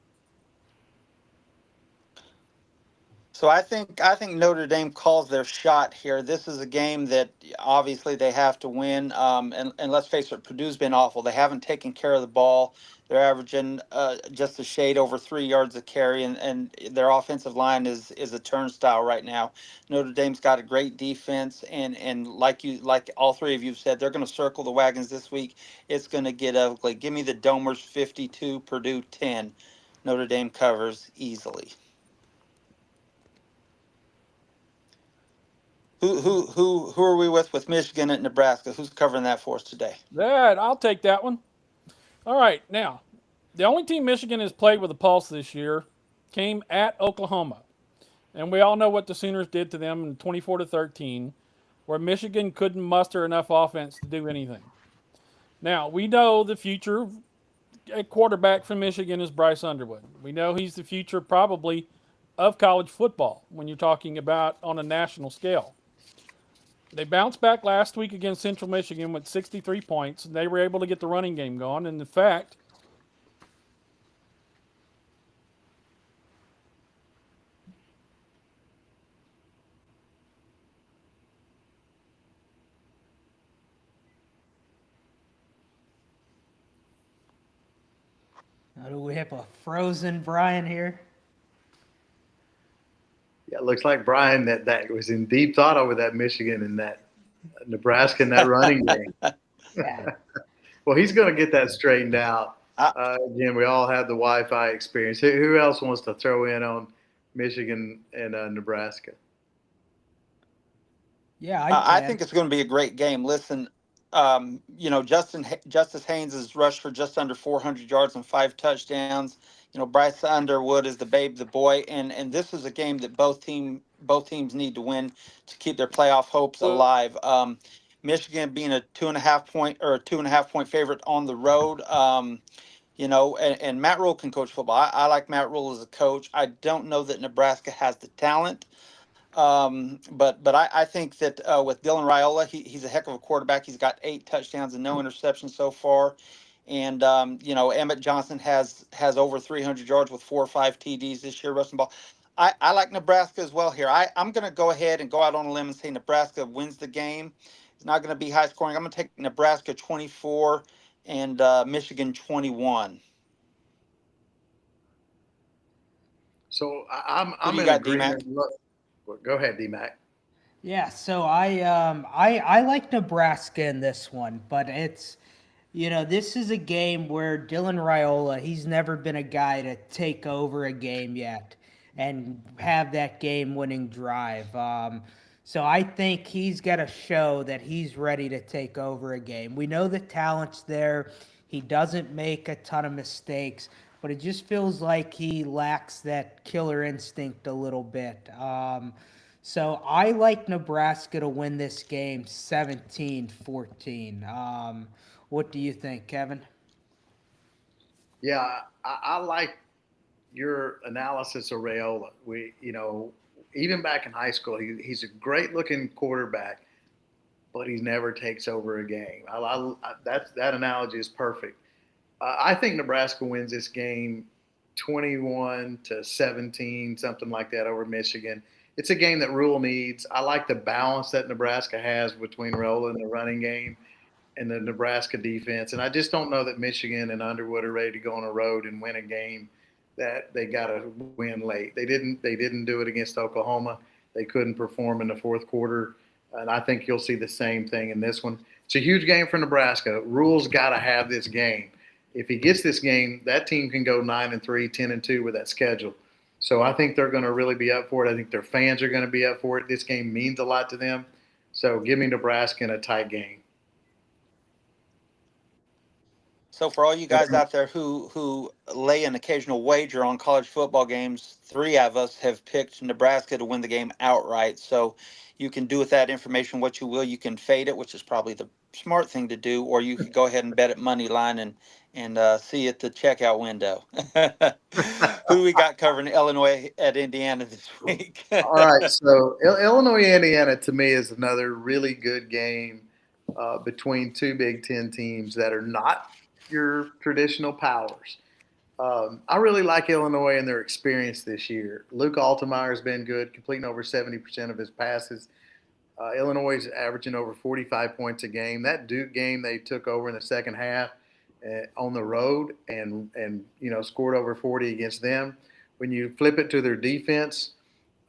So I think Notre Dame calls their shot here. This is a game that obviously they have to win. And let's face it, Purdue's been awful. They haven't taken care of the ball. They're averaging just a shade over 3 yards a carry, and their offensive line is a turnstile right now. Notre Dame's got a great defense, and like all 3 of you said, they're going to circle the wagons this week. It's going to get ugly. Give me the Domers 52, Purdue 10. Notre Dame covers easily. Who are we with Michigan at Nebraska? Who's covering that for us today? I'll take that one. All right, now, the only team Michigan has played with a pulse this year came at Oklahoma. And we all know what the Sooners did to them in 24-13. where Michigan couldn't muster enough offense to do anything. Now, we know the future quarterback from Michigan is Bryce Underwood. We know he's the future probably of college football when you're talking about on a national scale. They bounced back last week against Central Michigan with 63 points, and they were able to get the running game going. And in fact, Do we have a frozen Brian here? Yeah, it looks like Brian that was in deep thought over that Michigan and that Nebraska and that running game. Yeah. Well, he's going to get that straightened out. I, Again, we all have the Wi-Fi experience. Who else wants to throw in on Michigan and Nebraska? Yeah, I think it's going to be a great game. Listen, Justice Haynes has rushed for just under 400 yards and 5 touchdowns. Bryce Underwood is the babe, the boy, and this is a game that both teams need to win to keep their playoff hopes alive. Michigan being a 2.5 point favorite on the road. And Matt Rule can coach football. I like Matt Rule as a coach. I don't know that Nebraska has the talent. But I think that with Dylan Raiola, he's a heck of a quarterback. He's got 8 touchdowns and no interceptions so far. And Emmett Johnson has over 300 yards with 4 or 5 TDs this year rushing ball. I like Nebraska as well here. I'm going to go ahead and go out on a limb and say Nebraska wins the game. It's not going to be high scoring. I'm going to take Nebraska 24 and Michigan 21. So I'm Who do you in got, agreement. D-Mac? Look, go ahead, D-Mac. Yeah, so I like Nebraska in this one, but it's this is a game where Dylan Raiola, he's never been a guy to take over a game yet and have that game-winning drive. So I think he's got to show that he's ready to take over a game. We know the talent's there. He doesn't make a ton of mistakes, but it just feels like he lacks that killer instinct a little bit. So I like Nebraska to win this game 17-14. What do you think, Kevin? Yeah, I like your analysis of Raiola. Even back in high school, he's a great-looking quarterback, but he never takes over a game. That analogy is perfect. I think Nebraska wins this game 21-17, something like that, over Michigan. It's a game that Rule needs. I like the balance that Nebraska has between Raiola and the running game and the Nebraska defense. And I just don't know that Michigan and Underwood are ready to go on a road and win a game that they got to win late. They didn't do it against Oklahoma. They couldn't perform in the fourth quarter. And I think you'll see the same thing in this one. It's a huge game for Nebraska. Rule's got to have this game. If he gets this game, that team can go 9-3, 10-2 with that schedule. So I think they're going to really be up for it. I think their fans are going to be up for it. This game means a lot to them. So give me Nebraska in a tight game. So for all you guys out there who lay an occasional wager on college football games, 3 of us have picked Nebraska to win the game outright. So you can do with that information what you will. You can fade it, which is probably the smart thing to do, or you could go ahead and bet at money line and see at the checkout window. Who we got covering Illinois at Indiana this week? All right, so Illinois-Indiana to me is another really good game between 2 Big Ten teams that are not your traditional powers. I really like Illinois and their experience this year. Luke Altemeyer's been good, completing over 70% of his passes. Illinois is averaging over 45 points a game. That Duke game they took over in the second half on the road and scored over 40 against them. When you flip it to their defense,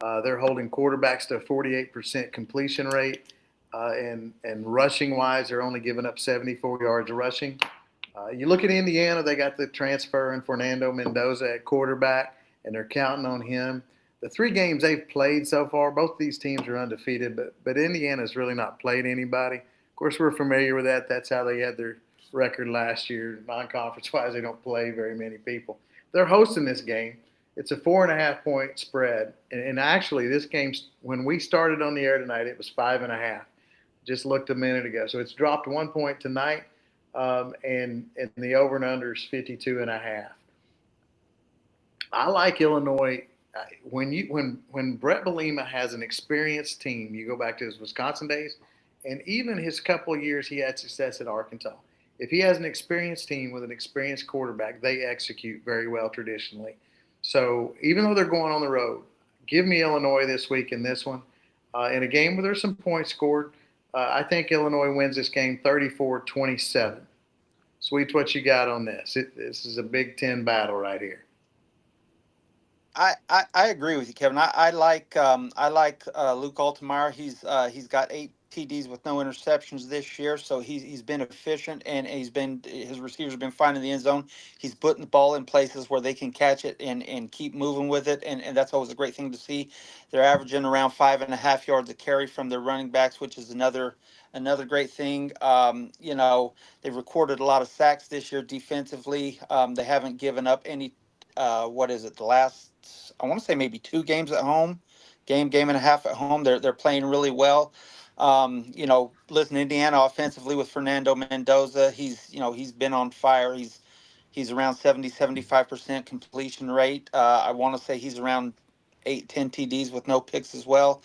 they're holding quarterbacks to a 48% completion rate, and rushing wise, they're only giving up 74 yards rushing. You look at Indiana, they got the transfer in Fernando Mendoza at quarterback, and they're counting on him. The 3 games they've played so far, both of these teams are undefeated, but Indiana's really not played anybody. Of course, we're familiar with that. That's how they had their record last year. Non-conference-wise, they don't play very many people. They're hosting this game. It's a 4.5-point spread. And actually, this game, when we started on the air tonight, it was 5.5. Just looked a minute ago. So it's dropped 1 point tonight, and the over and under is 52.5. I like Illinois. When Brett Bielema has an experienced team, you go back to his Wisconsin days, and even his couple of years he had success at Arkansas. If he has an experienced team with an experienced quarterback, they execute very well traditionally. So even though they're going on the road, give me Illinois this week in this one. In a game where there's some points scored, I think Illinois wins this game 34-27. Sweets, what you got on this? This is a Big Ten battle right here. I agree with you, Kevin. I like Luke Altmaier. He's got 8 TDs with no interceptions this year, so he's been efficient, and his receivers have been finding the end zone. He's putting the ball in places where they can catch it and keep moving with it, and that's always a great thing to see. They're averaging around 5.5 yards a carry from their running backs, which is another great thing. They've recorded a lot of sacks this year defensively. They haven't given up any. What is it? The last, I want to say maybe 2 games at home, game and a half at home. They're playing really well. Listen, Indiana offensively with Fernando Mendoza, he's been on fire. He's around 75% completion rate. I want to say he's around 8-10 TDs with no picks as well.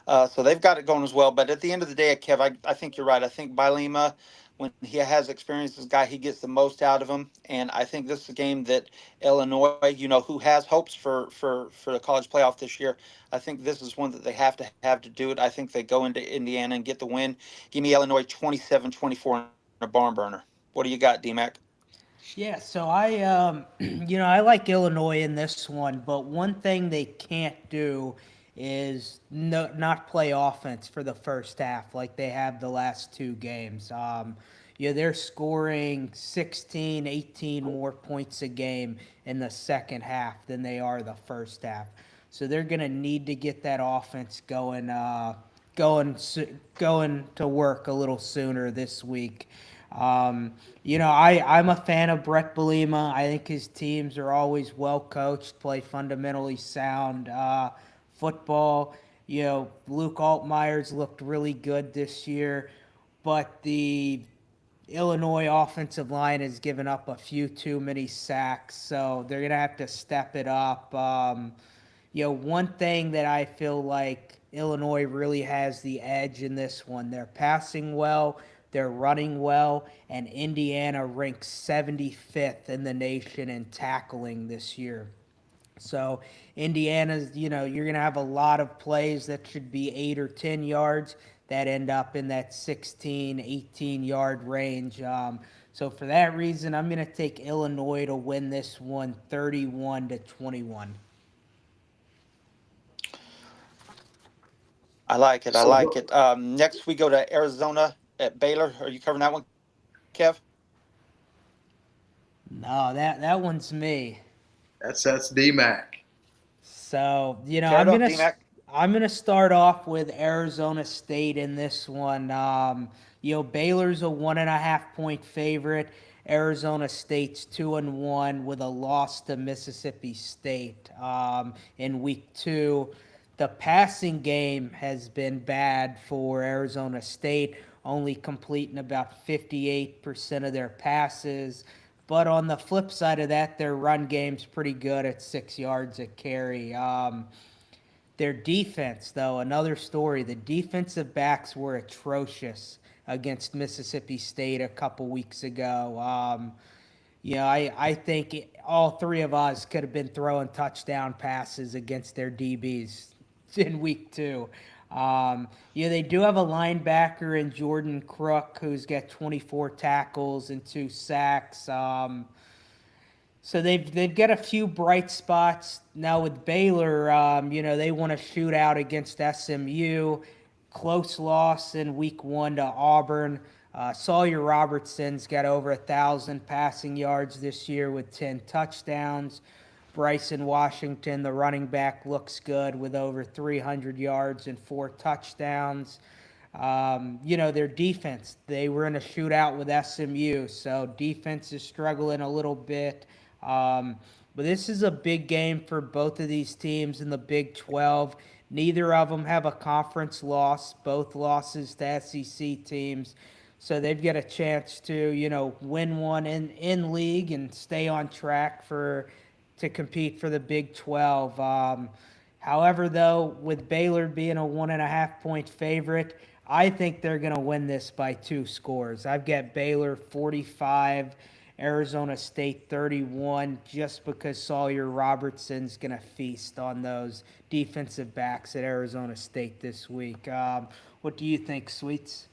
So they've got it going as well. But at the end of the day, Kev, I think you're right. I think Bielema, when he has experience, this guy, he gets the most out of him. And I think this is a game that Illinois, who has hopes for the college playoff this year, I think this is one that they have to do it. I think they go into Indiana and get the win. Give me Illinois 27-24 in a barn burner. What do you got, D-Mac? Yeah, so I I like Illinois in this one, but one thing they can't do is not play offense for the first half like they have the last 2 games. They're scoring 16, 18 more points a game in the second half than they are the first half. So they're going to need to get that offense going to work a little sooner this week. I'm a fan of Brett Bielema. I think his teams are always well coached, play fundamentally sound football. Luke Altmaier's looked really good this year, but the Illinois offensive line has given up a few too many sacks, so they're going to have to step it up. One thing that I feel like Illinois really has the edge in this one, they're passing well, they're running well, and Indiana ranks 75th in the nation in tackling this year. So Indiana's, you're going to have a lot of plays that should be 8 or 10 yards that end up in that 16, 18-yard range. So for that reason, I'm going to take Illinois to win this one 31-21. I like it. Next, we go to Arizona at Baylor. Are you covering that one, Kev? No, that one's me. That's D-Mac. So, I'm gonna start off with Arizona State in this one. Baylor's a 1.5-point favorite. Arizona State's 2-1 with a loss to Mississippi State in week 2. The passing game has been bad for Arizona State, only completing about 58% of their passes. But on the flip side of that, their run game's pretty good at 6 yards a carry. Their defense, though, another story. The defensive backs were atrocious against Mississippi State a couple weeks ago. I think all 3 of us could have been throwing touchdown passes against their DBs in week 2. They do have a linebacker in Jordan Crook who's got 24 tackles and 2 sacks. So they've got a few bright spots. Now with Baylor, they want to shoot out against SMU. Close loss in week 1 to Auburn. Sawyer Robertson's got over 1,000 passing yards this year with 10 touchdowns. Bryson Washington, the running back, looks good with over 300 yards and 4 touchdowns. Their defense, they were in a shootout with SMU, so defense is struggling a little bit. But this is a big game for both of these teams in the Big 12. Neither of them have a conference loss, both losses to SEC teams. So they've got a chance to, win one in league and stay on track to compete for the Big 12. However, though, with Baylor being a 1.5 point favorite, I think they're going to win this by 2 scores. I've got Baylor 45, Arizona State 31, just because Sawyer Robertson's going to feast on those defensive backs at Arizona State this week. What do you think, Sweets?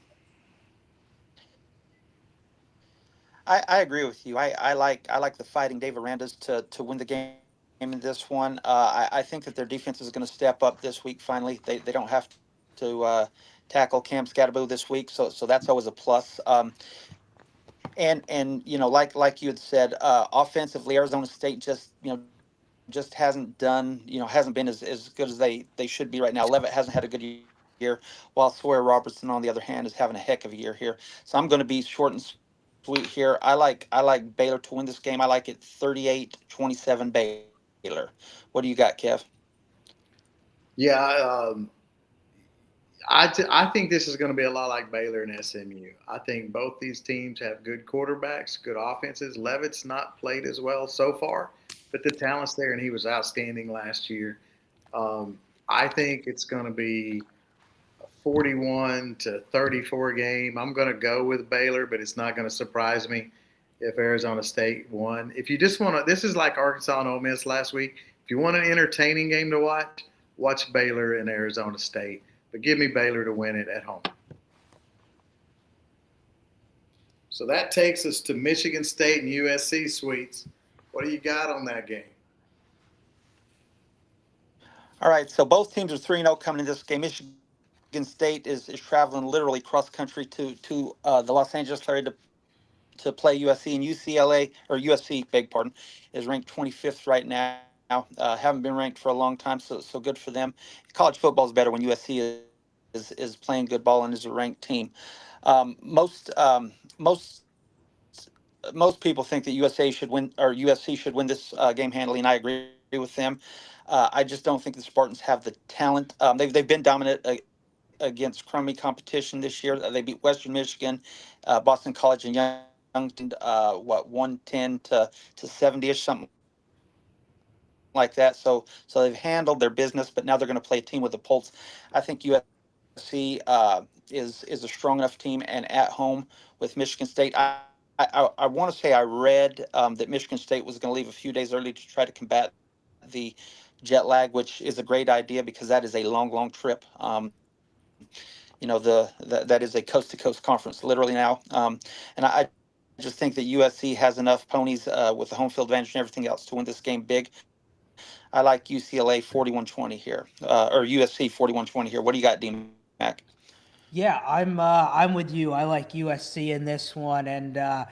I agree with you. I like the Fighting Dave Arandas to win the game in this one. I think that their defense is going to step up this week. Finally, they don't have to tackle Cam Scatterbo this week, so that's always a plus. And like you had said, offensively, Arizona State just hasn't done, hasn't been as good as they should be right now. Levitt hasn't had a good year, while Sawyer Robertson, on the other hand, is having a heck of a year here. So I'm going to be short and sweet here. I like Baylor to win this game. I like it 38-27 Baylor. What do you got, Kev? Yeah, I think this is going to be a lot like Baylor and SMU. I think both these teams have good quarterbacks, good offenses. Levitt's not played as well so far, but the talent's there, and he was outstanding last year. I think it's going to be a 41-34 game. I'm going to go with Baylor, but it's not going to surprise me if Arizona State won. If you just want to, this is like Arkansas and Ole Miss last week. If you want an entertaining game to watch Baylor and Arizona State. But give me Baylor to win it at home. So that takes us to Michigan State and USC, Sweets. What do you got on that game? All right, so both teams are 3-0 coming into this game. Michigan State is traveling literally cross country to the Los Angeles area to play USC, and UCLA, or USC, beg pardon, is ranked 25th right now. Haven't been ranked for a long time, so good for them. College football is better when USC is playing good ball and is a ranked team. Most people think that USA should win, or USC should win this game handily, and I agree with them. I just don't think the Spartans have the talent. They've been dominant against crummy competition this year. They beat Western Michigan, Boston College, and Youngstown, 110-70ish, something like that. So they've handled their business, but now they're going to play a team with a pulse. I think USC is a strong enough team, and at home with Michigan State. I want to say I read that Michigan State was going to leave a few days early to try to combat the jet lag, which is a great idea because that is a long trip. That is a coast to coast conference literally now. And I just think that USC has enough ponies with the home field advantage and everything else to win this game big. I like UCLA 41-20 here, or USC 41-20 here. What do you got, D-Mac? Yeah, I'm with you. I like USC in this one, and to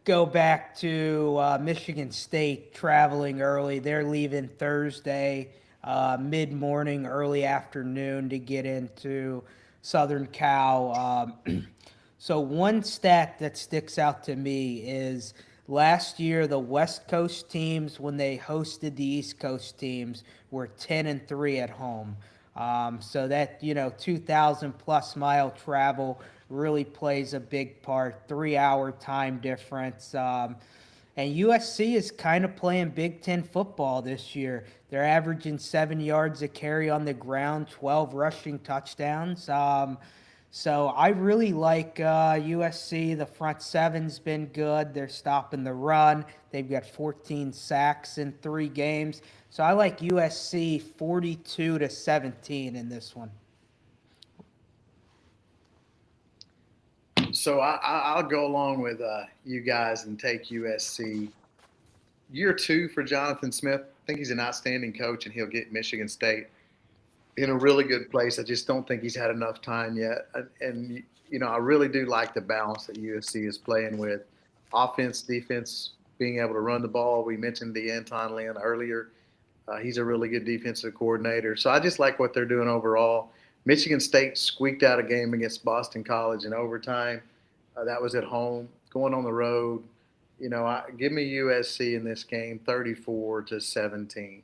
go back to Michigan State traveling early, they're leaving Thursday mid morning, early afternoon to get into Southern Cal. So one stat that sticks out to me is last year the West Coast teams, when they hosted the East Coast teams, were 10-3 at home. So that 2,000 plus mile travel really plays a big part. 3-hour time difference. And USC is kind of playing Big Ten football this year. They're averaging 7 yards a carry on the ground, 12 rushing touchdowns. So I really like USC. The front seven's been good. They're stopping the run. They've got 14 sacks in 3 games. So I like USC 42-17 in this one. So I'll go along with you guys and take USC. Year 2 for Jonathan Smith. I think he's an outstanding coach, and he'll get Michigan State in a really good place. I just don't think he's had enough time yet. And I really do like the balance that USC is playing with. Offense, defense, being able to run the ball. We mentioned D'Anton Lynn earlier. He's a really good defensive coordinator. So I just like what they're doing overall. Michigan State squeaked out a game against Boston College in overtime. That was at home. Going on the road, give me USC in this game, 34-17.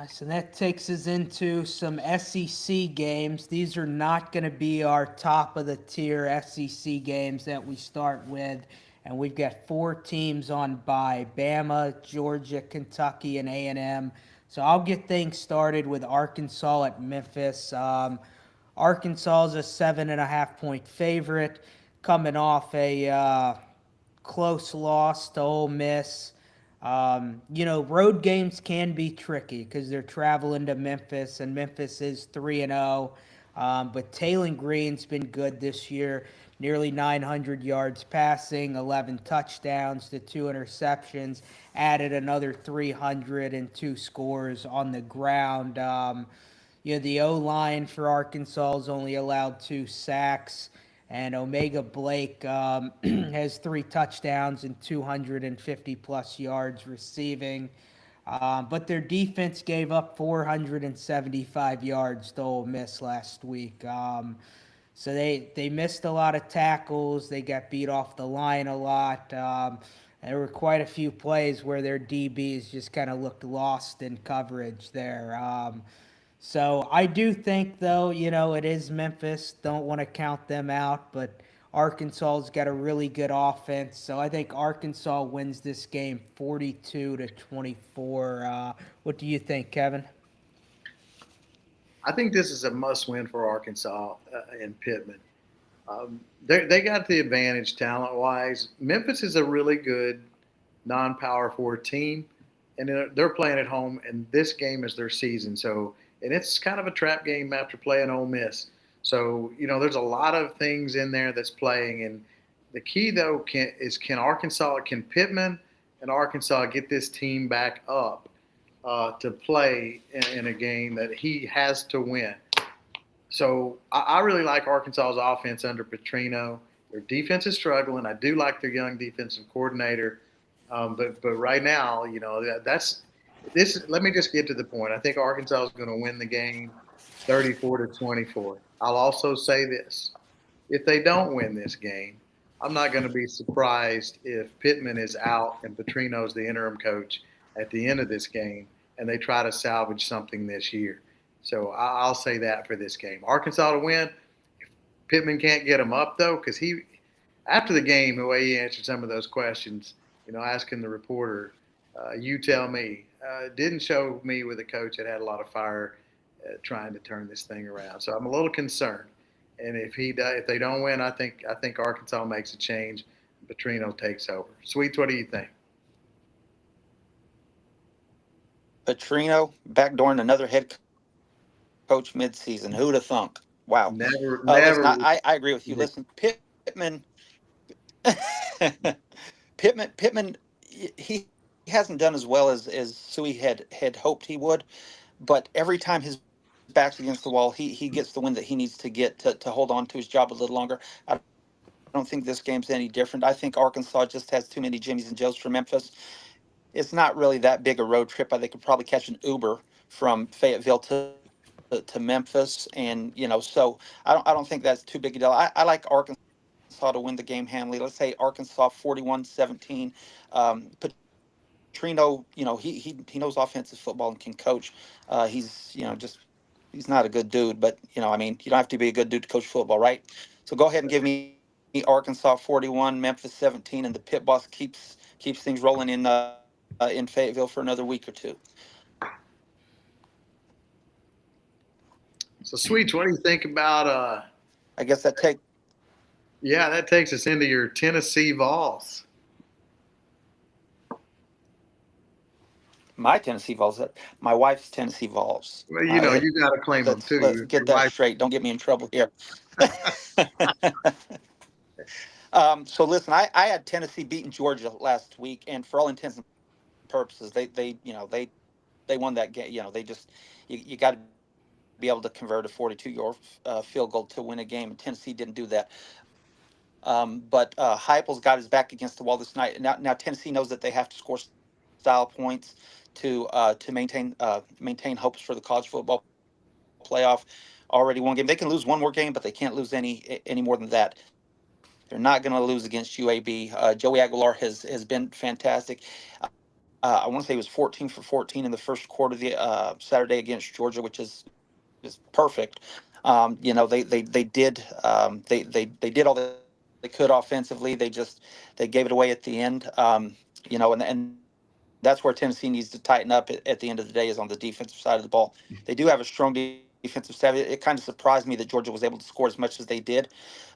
So that takes us into some SEC games. These are not going to be our top of the tier SEC games that we start with. And we've got 4 teams on bye: Bama, Georgia, Kentucky, and A&M. So I'll get things started with Arkansas at Memphis. Arkansas is a 7.5-point favorite, coming off a close loss to Ole Miss. Road games can be tricky because they're traveling to Memphis, and Memphis is 3-0. But Taylon Green's been good this year, nearly 900 yards passing, 11 touchdowns to 2 interceptions, added another 302 scores on the ground. The O-line for Arkansas has only allowed 2 sacks. And Omega Blake has 3 touchdowns and 250-plus yards receiving. But their defense gave up 475 yards to Ole Miss last week. So they missed a lot of tackles. They got beat off the line a lot. There were quite a few plays where their DBs just kind of looked lost in coverage there. So I do think, though, it is Memphis. Don't want to count them out, but Arkansas's got a really good offense. So I think Arkansas wins this game 42-24. What do you think, Kevin? I think this is a must-win for Arkansas and Pittman. They got the advantage talent-wise. Memphis is a really good non-power 4 team, and they're playing at home, and this game is their season. And it's kind of a trap game after playing Ole Miss. So, there's a lot of things in there that's playing. And the key, though, can Pittman and Arkansas get this team back up to play in a game that he has to win? So I really like Arkansas's offense under Petrino. Their defense is struggling. I do like their young defensive coordinator. But right now, that's – let me just get to the point. I think Arkansas is going to win the game 34-24. I'll also say this. If they don't win this game, I'm not going to be surprised if Pittman is out and Petrino's the interim coach at the end of this game and they try to salvage something this year. So I'll say that for this game. Arkansas to win. If Pittman can't get him up, though, because after the game, the way he answered some of those questions, asking the reporter, you tell me, didn't show me with a coach that had a lot of fire trying to turn this thing around. So I'm a little concerned. And if they don't win, I think Arkansas makes a change. Petrino takes over. Sweets, what do you think? Petrino backdooring another head coach midseason. Who'd have thunk? Wow. Never. Listen, I agree with you. Listen, Pittman, he hasn't done as well as Suey had hoped he would, but every time his back's against the wall, he gets the win that he needs to get to hold on to his job a little longer. I don't think this game's any different. I think Arkansas just has too many Jimmies and Joes for Memphis. It's not really that big a road trip. They could probably catch an Uber from Fayetteville to Memphis, and so I don't think that's too big a deal. I like Arkansas to win the game handily. Let's say Arkansas 41-17. Petrino, he knows offensive football and can coach. He's he's not a good dude, but you don't have to be a good dude to coach football, right? So go ahead and give me Arkansas 41, Memphis 17, and the pit boss keeps things rolling in Fayetteville for another week or two. So, Sweets, what do you think about? I guess that takes us into your Tennessee Vols. My Tennessee Vols, my wife's Tennessee Vols. Well, you got to claim them too. Let's get that straight. Don't get me in trouble here. So listen, I had Tennessee beating Georgia last week, and for all intents and purposes, they won that game. They just you got to be able to convert a 42-yard field goal to win a game, and Tennessee didn't do that. But Heupel's got his back against the wall this night. Now Tennessee knows that they have to score style points to maintain hopes for the college football playoff. Already one game. They can lose one more game, but they can't lose any more than that. They're not going to lose against UAB. Joey Aguilar has been fantastic. I want to say he was 14 for 14 in the first quarter of the Saturday against Georgia, which is perfect. They did they did all they could offensively. They gave it away at the end. And that's where Tennessee needs to tighten up at the end of the day, is on the defensive side of the ball. They do have a strong defensive staff. It kind of surprised me that Georgia was able to score as much as they did.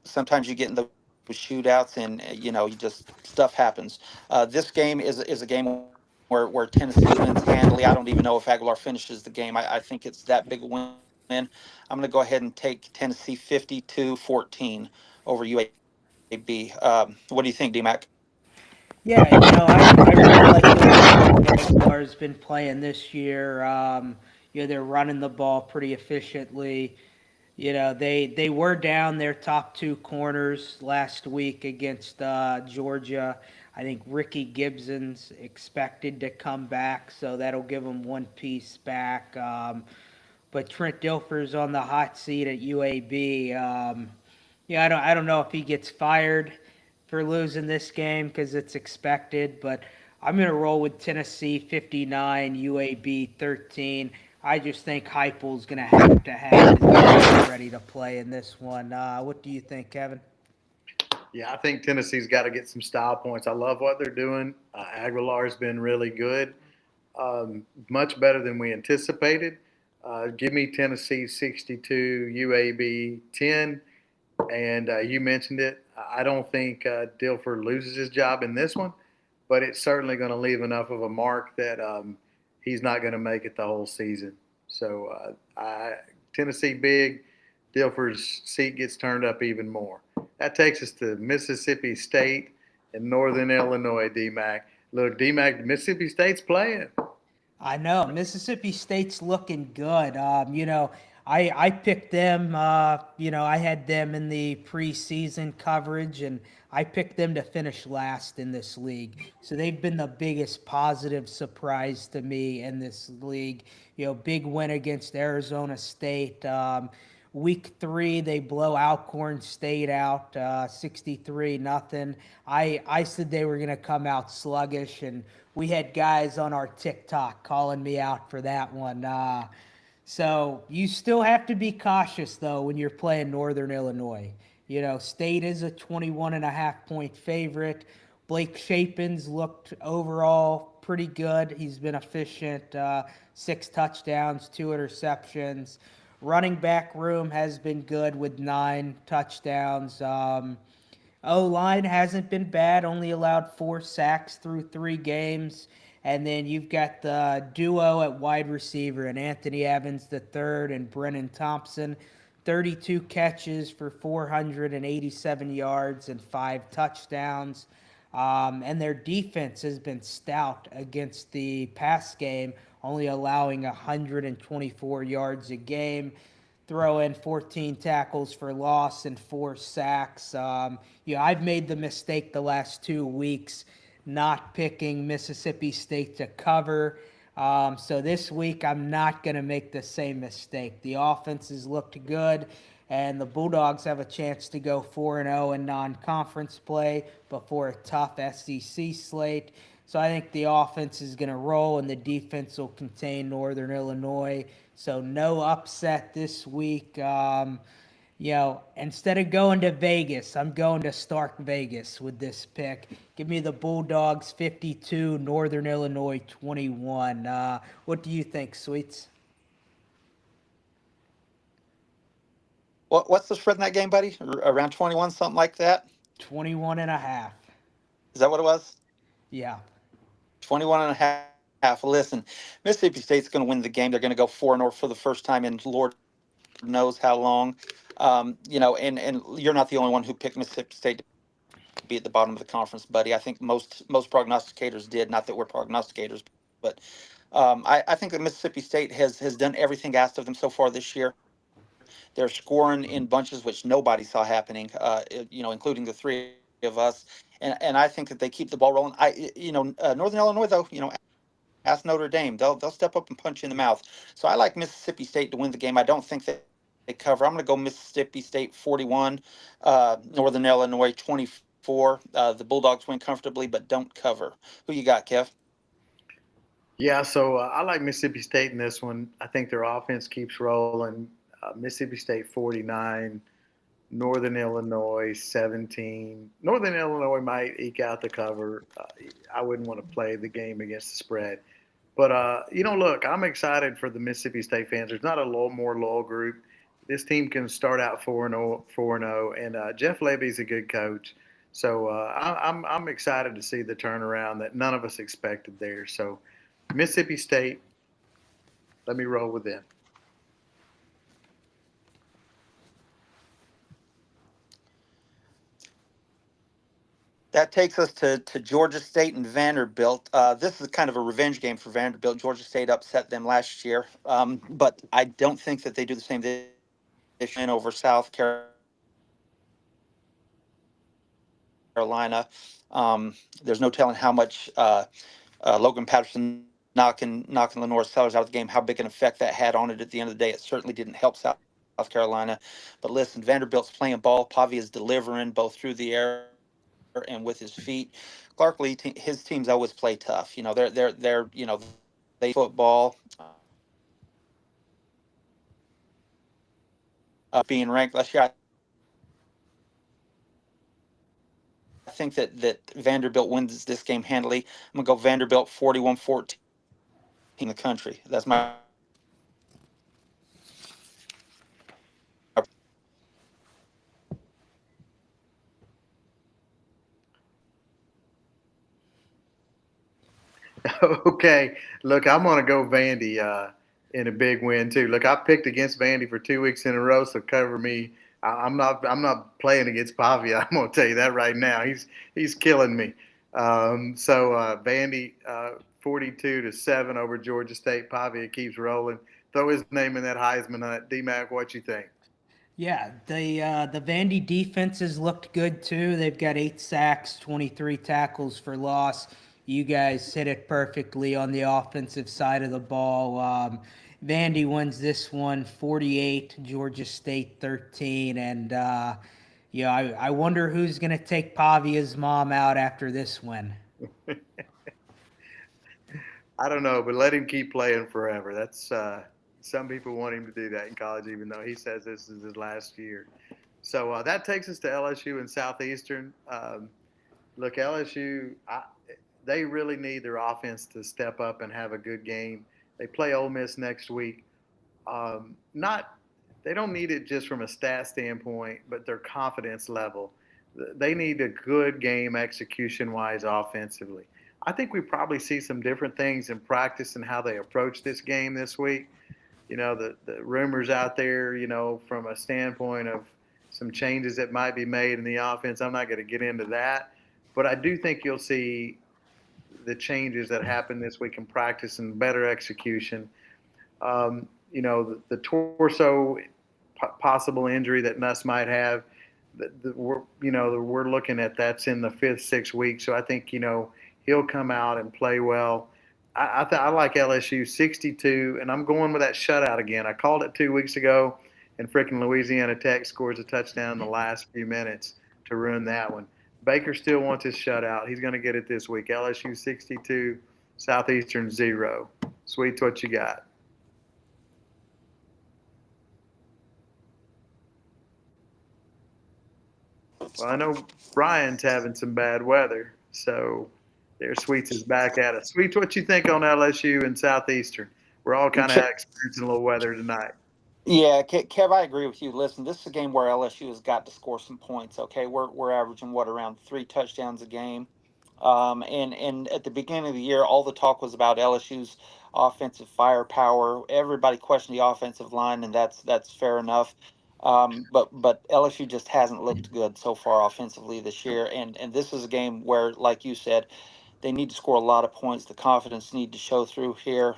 Sometimes you get in the shootouts, and you just, stuff happens. This game is a game where Tennessee wins handily. I don't even know if Aguilar finishes the game. I think it's that big a win. I'm going to go ahead and take Tennessee 52-14 over UAB. What do you think, DMAC? Yeah, I really like the way Aguilar's been playing this year. They're running the ball pretty efficiently. They were down their top two corners last week against Georgia. I think Ricky Gibson's expected to come back, so that'll give them one piece back. But Trent Dilfer's on the hot seat at UAB. I don't know if he gets fired for losing this game because it's expected, but I'm going to roll with Tennessee 59, UAB 13. I just think Heupel's going to have his guys ready to play in this one. What do you think, Kevin? Yeah, I think Tennessee's got to get some style points. I love what they're doing. Aguilar's been really good, much better than we anticipated. Give me Tennessee 62, UAB 10. And you mentioned it. I don't think Dilfer loses his job in this one, but it's certainly going to leave enough of a mark that he's not going to make it the whole season. So Tennessee big, Dilfer's seat gets turned up even more. That takes us to Mississippi State and Northern Illinois, DMAC. Look, DMAC, Mississippi State's playing. I know Mississippi State's looking good. I picked them. I had them in the preseason coverage, and I picked them to finish last in this league. So they've been the biggest positive surprise to me in this league. Big win against Arizona State. Week 3, they blow Alcorn State out 63-0. I said they were going to come out sluggish, and we had guys on our TikTok calling me out for that one. So you still have to be cautious, though, when you're playing Northern Illinois. State is a 21.5-point favorite. Blake Shapen's looked overall pretty good. He's been efficient, 6 touchdowns, 2 interceptions. Running back room has been good with 9 touchdowns. O-line hasn't been bad, only allowed 4 sacks through 3 games. And then you've got the duo at wide receiver and Anthony Evans III and Brennan Thompson, 32 catches for 487 yards and 5 touchdowns. And their defense has been stout against the pass game, only allowing 124 yards a game. Throw in 14 tackles for loss and 4 sacks. I've made the mistake the last 2 weeks not picking Mississippi State to cover. So this week, I'm not going to make the same mistake. The offense has looked good, and the Bulldogs have a chance to go 4-0 in non-conference play before a tough SEC slate. So I think the offense is going to roll, and the defense will contain Northern Illinois. So no upset this week. Instead of going to Vegas, I'm going to Stark Vegas with this pick. Give me the Bulldogs 52, Northern Illinois 21. What do you think, Sweets? What's the spread in that game, buddy? Around 21, something like that? 21.5. Is that what it was? Yeah. 21.5. Listen, Mississippi State's going to win the game. They're going to go 4-0 for the first time in Lord knows how long. And you're not the only one who picked Mississippi State to be at the bottom of the conference, buddy. I think most prognosticators did. Not that we're prognosticators, but I think that Mississippi State has done everything asked of them so far this year. They're scoring in bunches, which nobody saw happening, including the 3 of us. And I think that they keep the ball rolling. Northern Illinois, though, ask Notre Dame. They'll step up and punch you in the mouth. So I like Mississippi State to win the game. I don't think that they cover. I'm going to go Mississippi State 41, Northern Illinois 24. The Bulldogs win comfortably, but don't cover. Who you got, Kev? Yeah, so I like Mississippi State in this one. I think their offense keeps rolling. Mississippi State 49, Northern Illinois 17. Northern Illinois might eke out the cover. I wouldn't want to play the game against the spread. But, look, I'm excited for the Mississippi State fans. There's not a more loyal group. This team can start out 4-0, 4-0, and Jeff Levy's a good coach. So I'm excited to see the turnaround that none of us expected there. So Mississippi State, let me roll with them. That takes us to Georgia State and Vanderbilt. This is kind of a revenge game for Vanderbilt. Georgia State upset them last year, but I don't think that they do the same this year over South Carolina. There's no telling how much Logan Patterson knocking Lenore Sellers out of the game, how big an effect that had on it at the end of the day. It certainly didn't help South Carolina. But listen, Vanderbilt's playing ball. Pavia is delivering both through the air and with his feet. Clark Lee, his teams always play tough. They're they football. Being ranked last year, I think that Vanderbilt wins this game handily. I'm gonna go Vanderbilt 41-14 in the country. That's my. Okay, look, I'm gonna go Vandy in a big win too. Look, I picked against Vandy for 2 weeks in a row, so cover me. I'm not playing against Pavia. I'm gonna tell you that right now. He's killing me. Vandy 42-7 over Georgia State. Pavia keeps rolling. Throw his name in that Heisman hunt. D-Mac, what you think? Yeah, the Vandy defenses looked good too. They've got 8 sacks, 23 tackles for loss. You guys hit it perfectly on the offensive side of the ball. Vandy wins this one 48, Georgia State 13. And, I wonder who's going to take Pavia's mom out after this win. I don't know, but let him keep playing forever. That's some people want him to do that in college, even though he says this is his last year. So that takes us to LSU and Southeastern. Look, LSU, they really need their offense to step up and have a good game. They play Ole Miss next week. Not, they don't need it just from a stat standpoint, but their confidence level. They need a good game execution-wise offensively. I think we probably see some different things in practice and how they approach this game this week. The rumors out there, from a standpoint of some changes that might be made in the offense. I'm not going to get into that, but I do think you'll see the changes that happen this week in practice and better execution. The torso possible injury that Nuss might have, we're looking at that's in the 5th, 6th week. So I think, he'll come out and play well. I like LSU 62, and I'm going with that shutout again. I called it 2 weeks ago, and freaking Louisiana Tech scores a touchdown in the last few minutes to ruin that one. Baker still wants his shutout. He's going to get it this week. LSU 62, Southeastern 0. Sweets, what you got? Well, I know Brian's having some bad weather, so there Sweets is back at us. Sweets, what you think on LSU and Southeastern? We're all kind of experiencing a little weather tonight. Yeah, Kev, I agree with you. Listen, this is a game where LSU has got to score some points. Okay, we're averaging around 3 touchdowns a game, and at the beginning of the year, all the talk was about LSU's offensive firepower. Everybody questioned the offensive line, and that's fair enough. But LSU just hasn't looked good so far offensively this year, and this is a game where, like you said, they need to score a lot of points. The confidence need to show through here.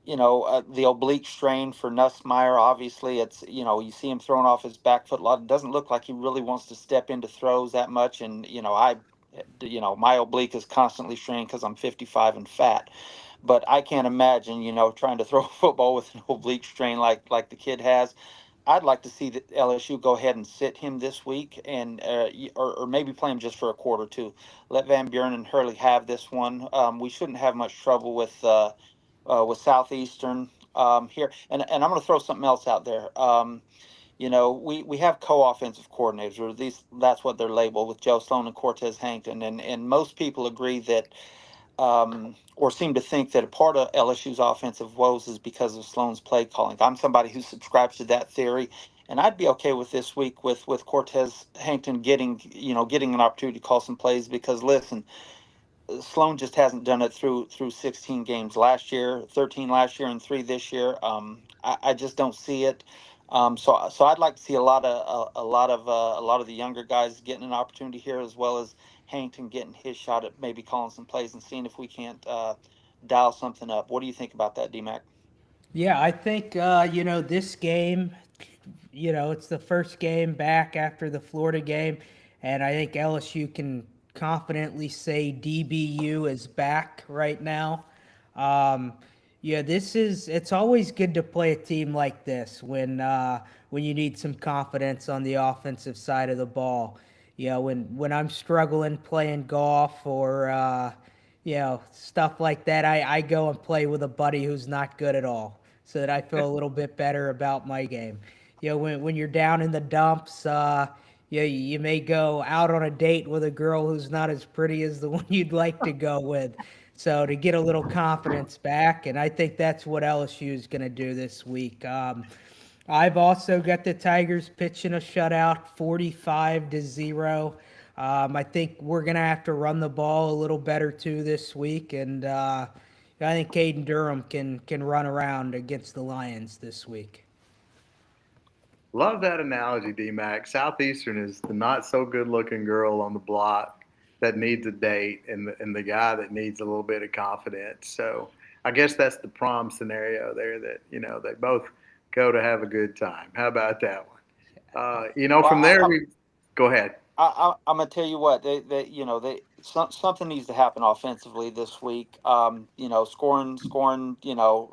The oblique strain for Nussmeier, obviously, it's, you see him throwing off his back foot a lot. It doesn't look like he really wants to step into throws that much. And, my oblique is constantly strained because I'm 55 and fat. But I can't imagine, trying to throw a football with an oblique strain like the kid has. I'd like to see that LSU go ahead and sit him this week, and or maybe play him just for a quarter too. Let Van Buren and Hurley have this one. We shouldn't have much trouble with Southeastern here. And I'm going to throw something else out there. We have co-offensive coordinators, or at least that's what they're labeled, with Joe Sloan and Cortez Hankton, and most people agree that, or seem to think that a part of LSU's offensive woes is because of Sloan's play calling. I'm somebody who subscribes to that theory, and I'd be okay with this week with Cortez Hankton getting an opportunity to call some plays, because listen, Sloan just hasn't done it through 16 games last year, 13 last year, and 3 this year. I just don't see it. So I'd like to see a lot of the younger guys getting an opportunity here, as well as Hankton getting his shot at maybe calling some plays and seeing if we can't dial something up. What do you think about that, DMAC? Yeah, I think this game, it's the first game back after the Florida game, and I think LSU can confidently say DBU is back right now. Um, yeah, it's always good to play a team like this when you need some confidence on the offensive side of the ball. When I'm struggling playing golf or stuff like that, I go and play with a buddy who's not good at all, so that I feel a little bit better about my game. When you're down in the dumps, you may go out on a date with a girl who's not as pretty as the one you'd like to go with. So to get a little confidence back, and I think that's what LSU is going to do this week. I've also got the Tigers pitching a shutout, 45-0. I think we're going to have to run the ball a little better too this week, and I think Caden Durham can run around against the Lions this week. Love that analogy, D-Mac. Southeastern is the not so good looking girl on the block that needs a date, and the guy that needs a little bit of confidence. So I guess that's the prom scenario there, that they both go to have a good time. How about that one? From there we go ahead. I'm gonna tell you what, something needs to happen offensively this week. Scoring,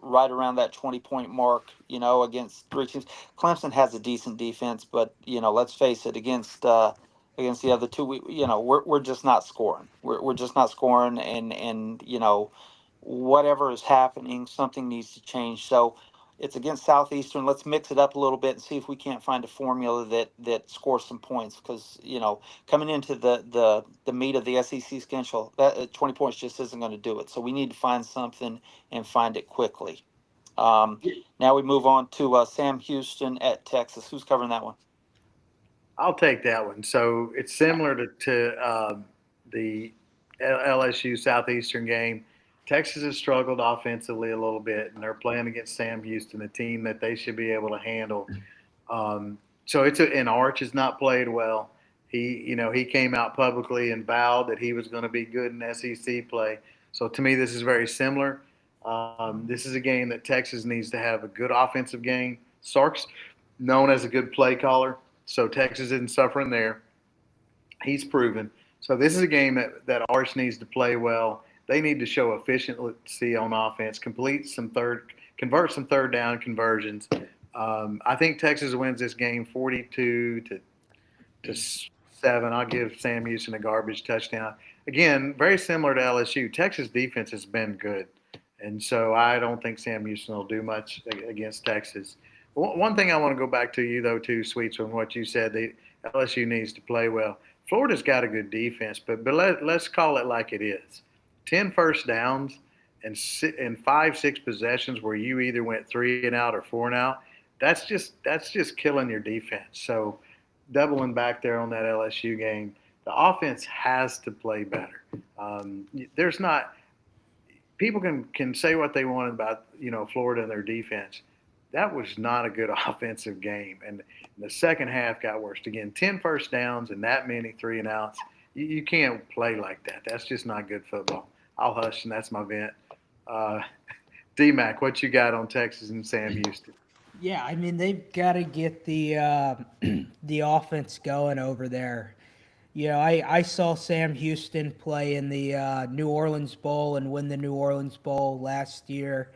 right around that 20-point mark. Against 3 teams. Clemson has a decent defense, but let's face it, against the other two, we're just not scoring. We're just not scoring, and whatever is happening, something needs to change. So it's against Southeastern. Let's mix it up a little bit and see if we can't find a formula that scores some points. Because coming into the meat of the SEC schedule, that 20 points just isn't going to do it. So we need to find something and find it quickly. Now we move on to Sam Houston at Texas. Who's covering that one? I'll take that one. So it's similar to the LSU Southeastern game. Texas has struggled offensively a little bit, and they're playing against Sam Houston, a team that they should be able to handle. And Arch has not played well. He came out publicly and vowed that he was going to be good in SEC play. So to me, this is very similar. This is a game that Texas needs to have a good offensive game. Sark's known as a good play caller, so Texas isn't suffering there. He's proven. So this is a game that Arch needs to play well. They need to show efficiency on offense, convert some third down conversions. I think Texas wins this game 42-7. I'll give Sam Houston a garbage touchdown. Again, very similar to LSU. Texas defense has been good, and so I don't think Sam Houston will do much against Texas. One thing I want to go back to you, though, too, Sweets, on what you said. LSU needs to play well. Florida's got a good defense, but let's call it like it is. 10 first downs and 5-6 possessions where you either went 3 and out or 4 and out. That's just killing your defense. So doubling back there on that LSU game, the offense has to play better. People can say what they want about Florida and their defense. That was not a good offensive game, and the second half got worse. Again, 10 first downs and that many 3 and outs. You can't play like that. That's just not good football. I'll hush, and that's my vent. D-Mac, what you got on Texas and Sam Houston? Yeah, I mean, they've got to get the the offense going over there. I saw Sam Houston play in the New Orleans Bowl and win the New Orleans Bowl last year.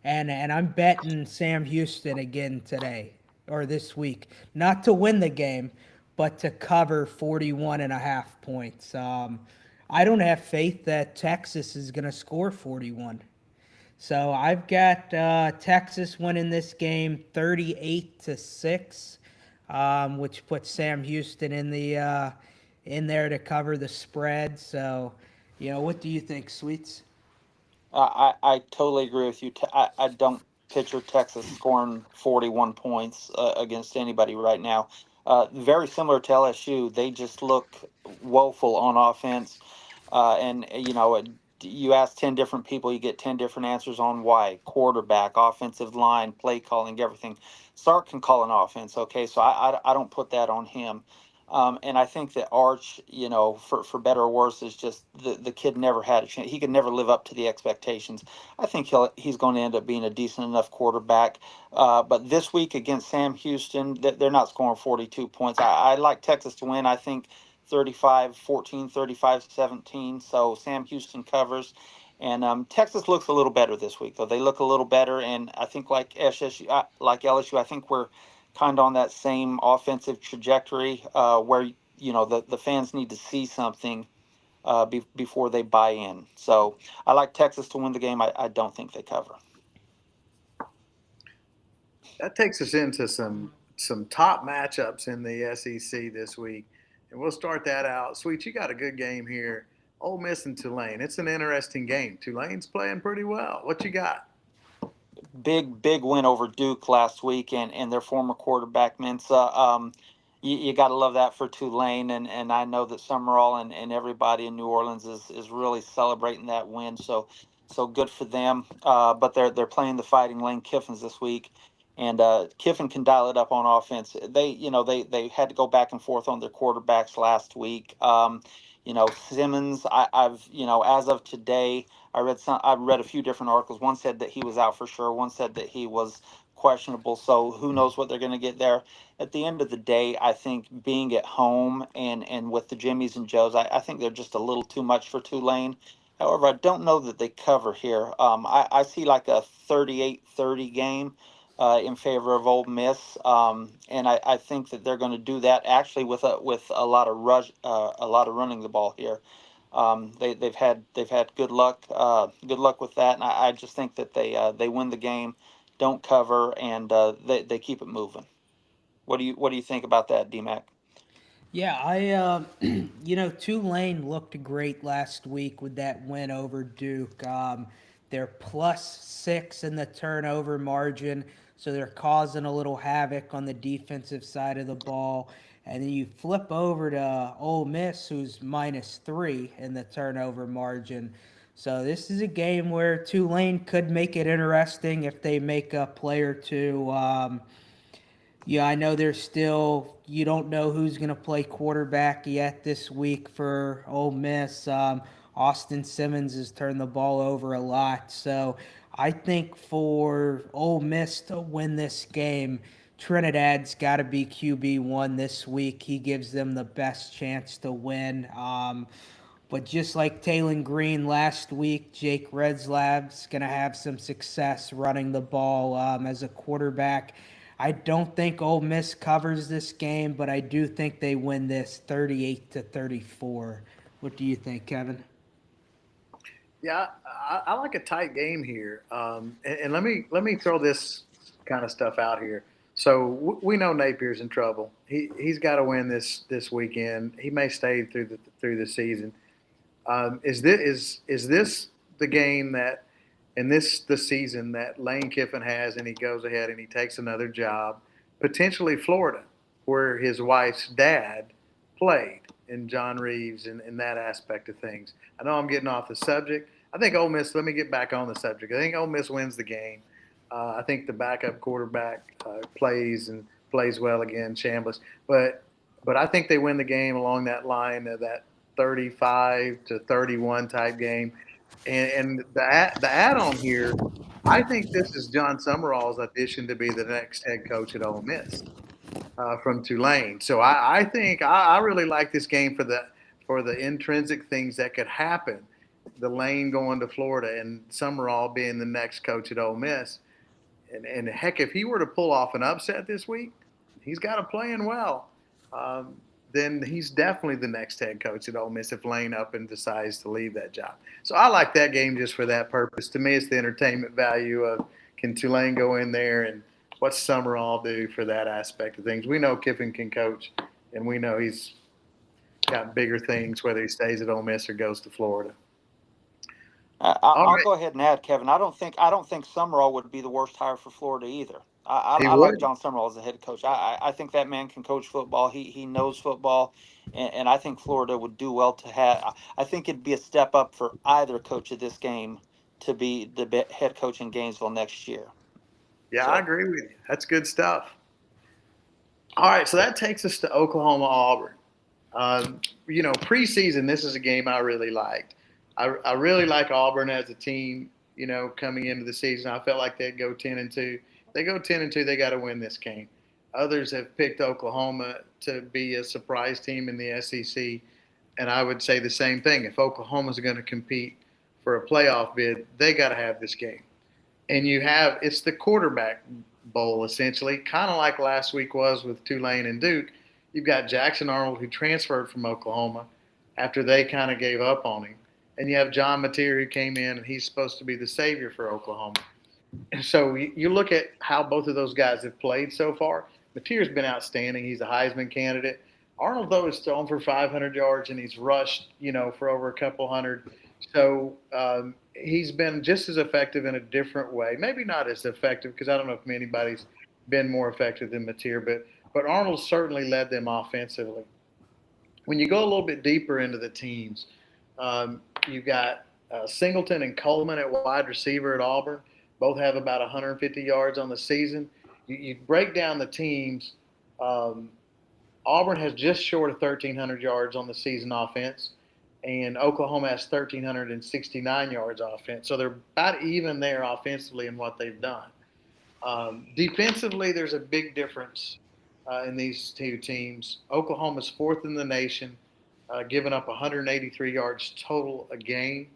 and I'm betting Sam Houston again today or this week, not to win the game, but to cover 41.5 points. I don't have faith that Texas is going to score 41. So I've got Texas winning this game 38-6, which puts Sam Houston in there to cover the spread. So, what do you think, Sweets? I totally agree with you. I don't picture Texas scoring 41 points against anybody right now. Very similar to LSU, they just look woeful on offense. You ask 10 different people, you get 10 different answers on why. Quarterback, offensive line, play calling, everything. Sark can call an offense, okay? So I don't put that on him. And I think that Arch, for better or worse, is just the kid never had a chance. He could never live up to the expectations. I think he's going to end up being a decent enough quarterback. But this week against Sam Houston, they're not scoring 42 points. I like Texas to win. I think 35-14, 35-17. So Sam Houston covers. And Texas looks a little better this week, though. They look a little better. And I think like LSU, I think we're kind of on that same offensive trajectory where the fans need to see something before they buy in. So I like Texas to win the game. I don't think they cover. That takes us into some top matchups in the SEC this week, and we'll start that out. Sweet, you got a good game here. Ole Miss and Tulane. It's an interesting game. Tulane's playing pretty well. What you got? Big win over Duke last week and their former quarterback Mensa. You got to love that for Tulane, and I know that Summerall and everybody in New Orleans is really celebrating that win. So good for them. But they're playing the Fighting Lane Kiffins this week, and Kiffin can dial it up on offense. They had to go back and forth on their quarterbacks last week. Simmons. I've as of today. I read a few different articles. One said that he was out for sure. One said that he was questionable. So who knows what they're going to get there. At the end of the day, I think being at home and with the Jimmies and Joes, I think they're just a little too much for Tulane. However, I don't know that they cover here. I see like a 38-30 game in favor of Ole Miss, and I think that they're going to do that actually with a lot of running the ball here. They've had good luck with that, and I just think that they win the game, don't cover, and they keep it moving. What do you think about that, DMAC? Yeah, Tulane looked great last week with that win over Duke. They're +6 in the turnover margin, so they're causing a little havoc on the defensive side of the ball. And then you flip over to Ole Miss, who's -3 in the turnover margin. So this is a game where Tulane could make it interesting if they make a play or two. Yeah, I know you don't know who's going to play quarterback yet this week for Ole Miss. Austin Simmons has turned the ball over a lot. So I think for Ole Miss to win this game, Trinidad's got to be QB1 this week. He gives them the best chance to win. But just like Taylon Green last week, Jake Retzlaff's going to have some success running the ball as a quarterback. I don't think Ole Miss covers this game, but I do think they win this 38-34. What do you think, Kevin? Yeah, I like a tight game here. And let me throw this kind of stuff out here. So we know Napier's in trouble. He's got to win this weekend. He may stay through the season. Is this the game that the season that Lane Kiffin has, and he goes ahead and he takes another job, potentially Florida, where his wife's dad played, and John Reeves and that aspect of things? I know I'm getting off the subject. I think Ole Miss. Let me get back on the subject. I think Ole Miss wins the game. I think the backup quarterback plays well again, Chambliss. But I think they win the game along that line of that 35-31 type game. And the add-on here, I think this is John Summerall's audition to be the next head coach at Ole Miss from Tulane. So I think I really like this game for the intrinsic things that could happen. the Lane going to Florida and Summerall being the next coach at Ole Miss. And heck, if he were to pull off an upset this week, he's got to playing well. Um, then he's definitely the next head coach at Ole Miss if Lane up and decides to leave that job. So I like that game just for that purpose. To me, it's the entertainment value of can Tulane go in there and what's Summerall do for that aspect of things. We know Kiffin can coach, and we know he's got bigger things whether he stays at Ole Miss or goes to Florida. I'll right. go ahead and add, Kevin. I don't think Summerall would be the worst hire for Florida either. He I like would. John Summerall as a head coach. I think that man can coach football. He knows football, and I think Florida would do well to have. I think it'd be a step up for either coach of this game to be the head coach in Gainesville next year. Yeah, So- I agree with you. That's good stuff. All right, so that takes us to Oklahoma Auburn. Preseason, this is a game I really liked. I really like Auburn as a team. Coming into the season, I felt like they'd go 10-2. They go 10-2. They got to win this game. Others have picked Oklahoma to be a surprise team in the SEC, and I would say the same thing. If Oklahoma's going to compete for a playoff bid, they got to have this game. And it's the quarterback bowl essentially, kind of like last week was with Tulane and Duke. You've got Jackson Arnold, who transferred from Oklahoma after they kind of gave up on him. And you have John Mateer, who came in, and he's supposed to be the savior for Oklahoma. And so you look at how both of those guys have played so far. Mateer's been outstanding. He's a Heisman candidate. Arnold, though, is thrown for 500 yards, and he's rushed, for over a couple hundred. So he's been just as effective in a different way. Maybe not as effective, because I don't know if anybody's been more effective than Mateer, but Arnold certainly led them offensively. When you go a little bit deeper into the teams, you've got Singleton and Coleman at wide receiver at Auburn. Both have about 150 yards on the season. You break down the teams. Auburn has just short of 1,300 yards on the season offense, and Oklahoma has 1,369 yards offense. So they're about even there offensively in what they've done. Defensively, there's a big difference in these two teams. Oklahoma's fourth in the nation, giving up 183 yards total a game.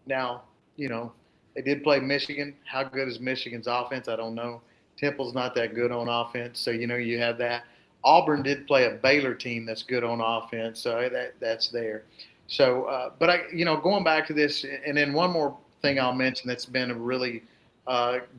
Now, they did play Michigan. How good is Michigan's offense? I don't know. Temple's not that good on offense, so you have that. Auburn did play a Baylor team that's good on offense, so that's there. So, going back to this, and then one more thing I'll mention that's been a really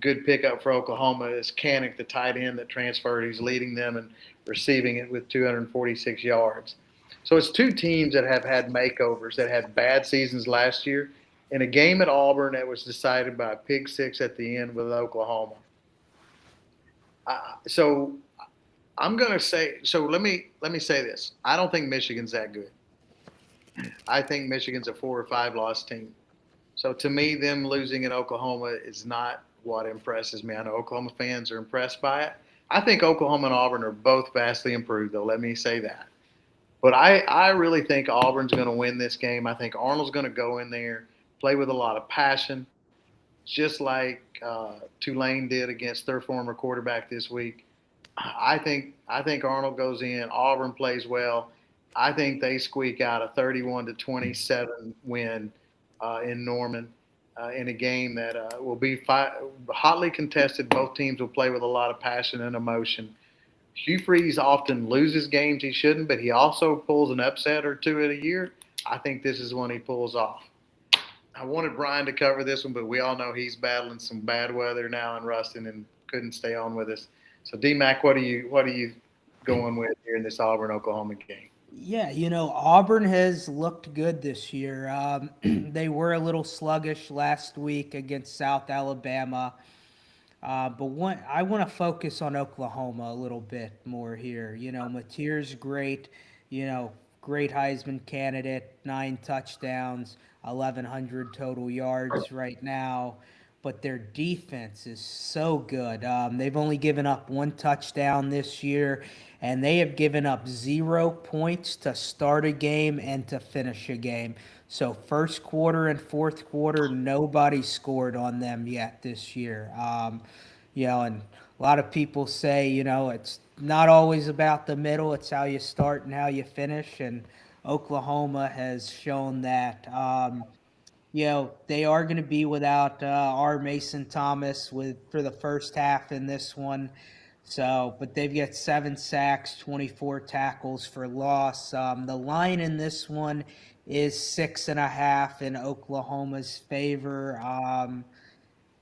good pickup for Oklahoma is Canick, the tight end that transferred. He's leading them and receiving it with 246 yards. So it's two teams that have had makeovers, that had bad seasons last year, in a game at Auburn that was decided by a pick six at the end with Oklahoma. So I'm going to say – so let me say this. I don't think Michigan's that good. I think Michigan's a 4 or 5 loss team. So to me, them losing at Oklahoma is not what impresses me. I know Oklahoma fans are impressed by it. I think Oklahoma and Auburn are both vastly improved, though. Let me say that. But I really think Auburn's going to win this game. I think Arnold's going to go in there, play with a lot of passion, just like Tulane did against their former quarterback this week. I think Arnold goes in. Auburn plays well. I think they squeak out a 31-27 win in Norman in a game that will be hotly contested. Both teams will play with a lot of passion and emotion. Hugh Freeze often loses games he shouldn't, but he also pulls an upset or two in a year. I think this is one he pulls off. I wanted Brian to cover this one, but we all know he's battling some bad weather now in Ruston and couldn't stay on with us. So, D-Mac, what are you going with here in this Auburn-Oklahoma game? Yeah, Auburn has looked good this year. They were a little sluggish last week against South Alabama. But I want to focus on Oklahoma a little bit more here. Mateer's great, great Heisman candidate, 9 touchdowns, 1,100 total yards right now. But their defense is so good. They've only given up 1 touchdown this year, and they have given up 0 points to start a game and to finish a game. So first quarter and fourth quarter, nobody scored on them yet this year. And a lot of people say, it's not always about the middle. It's how you start and how you finish. And Oklahoma has shown that. They are going to be without our Mason Thomas for the first half in this one. So, but they've got 7 sacks, 24 tackles for loss. The line in this one is 6.5 in Oklahoma's favor. I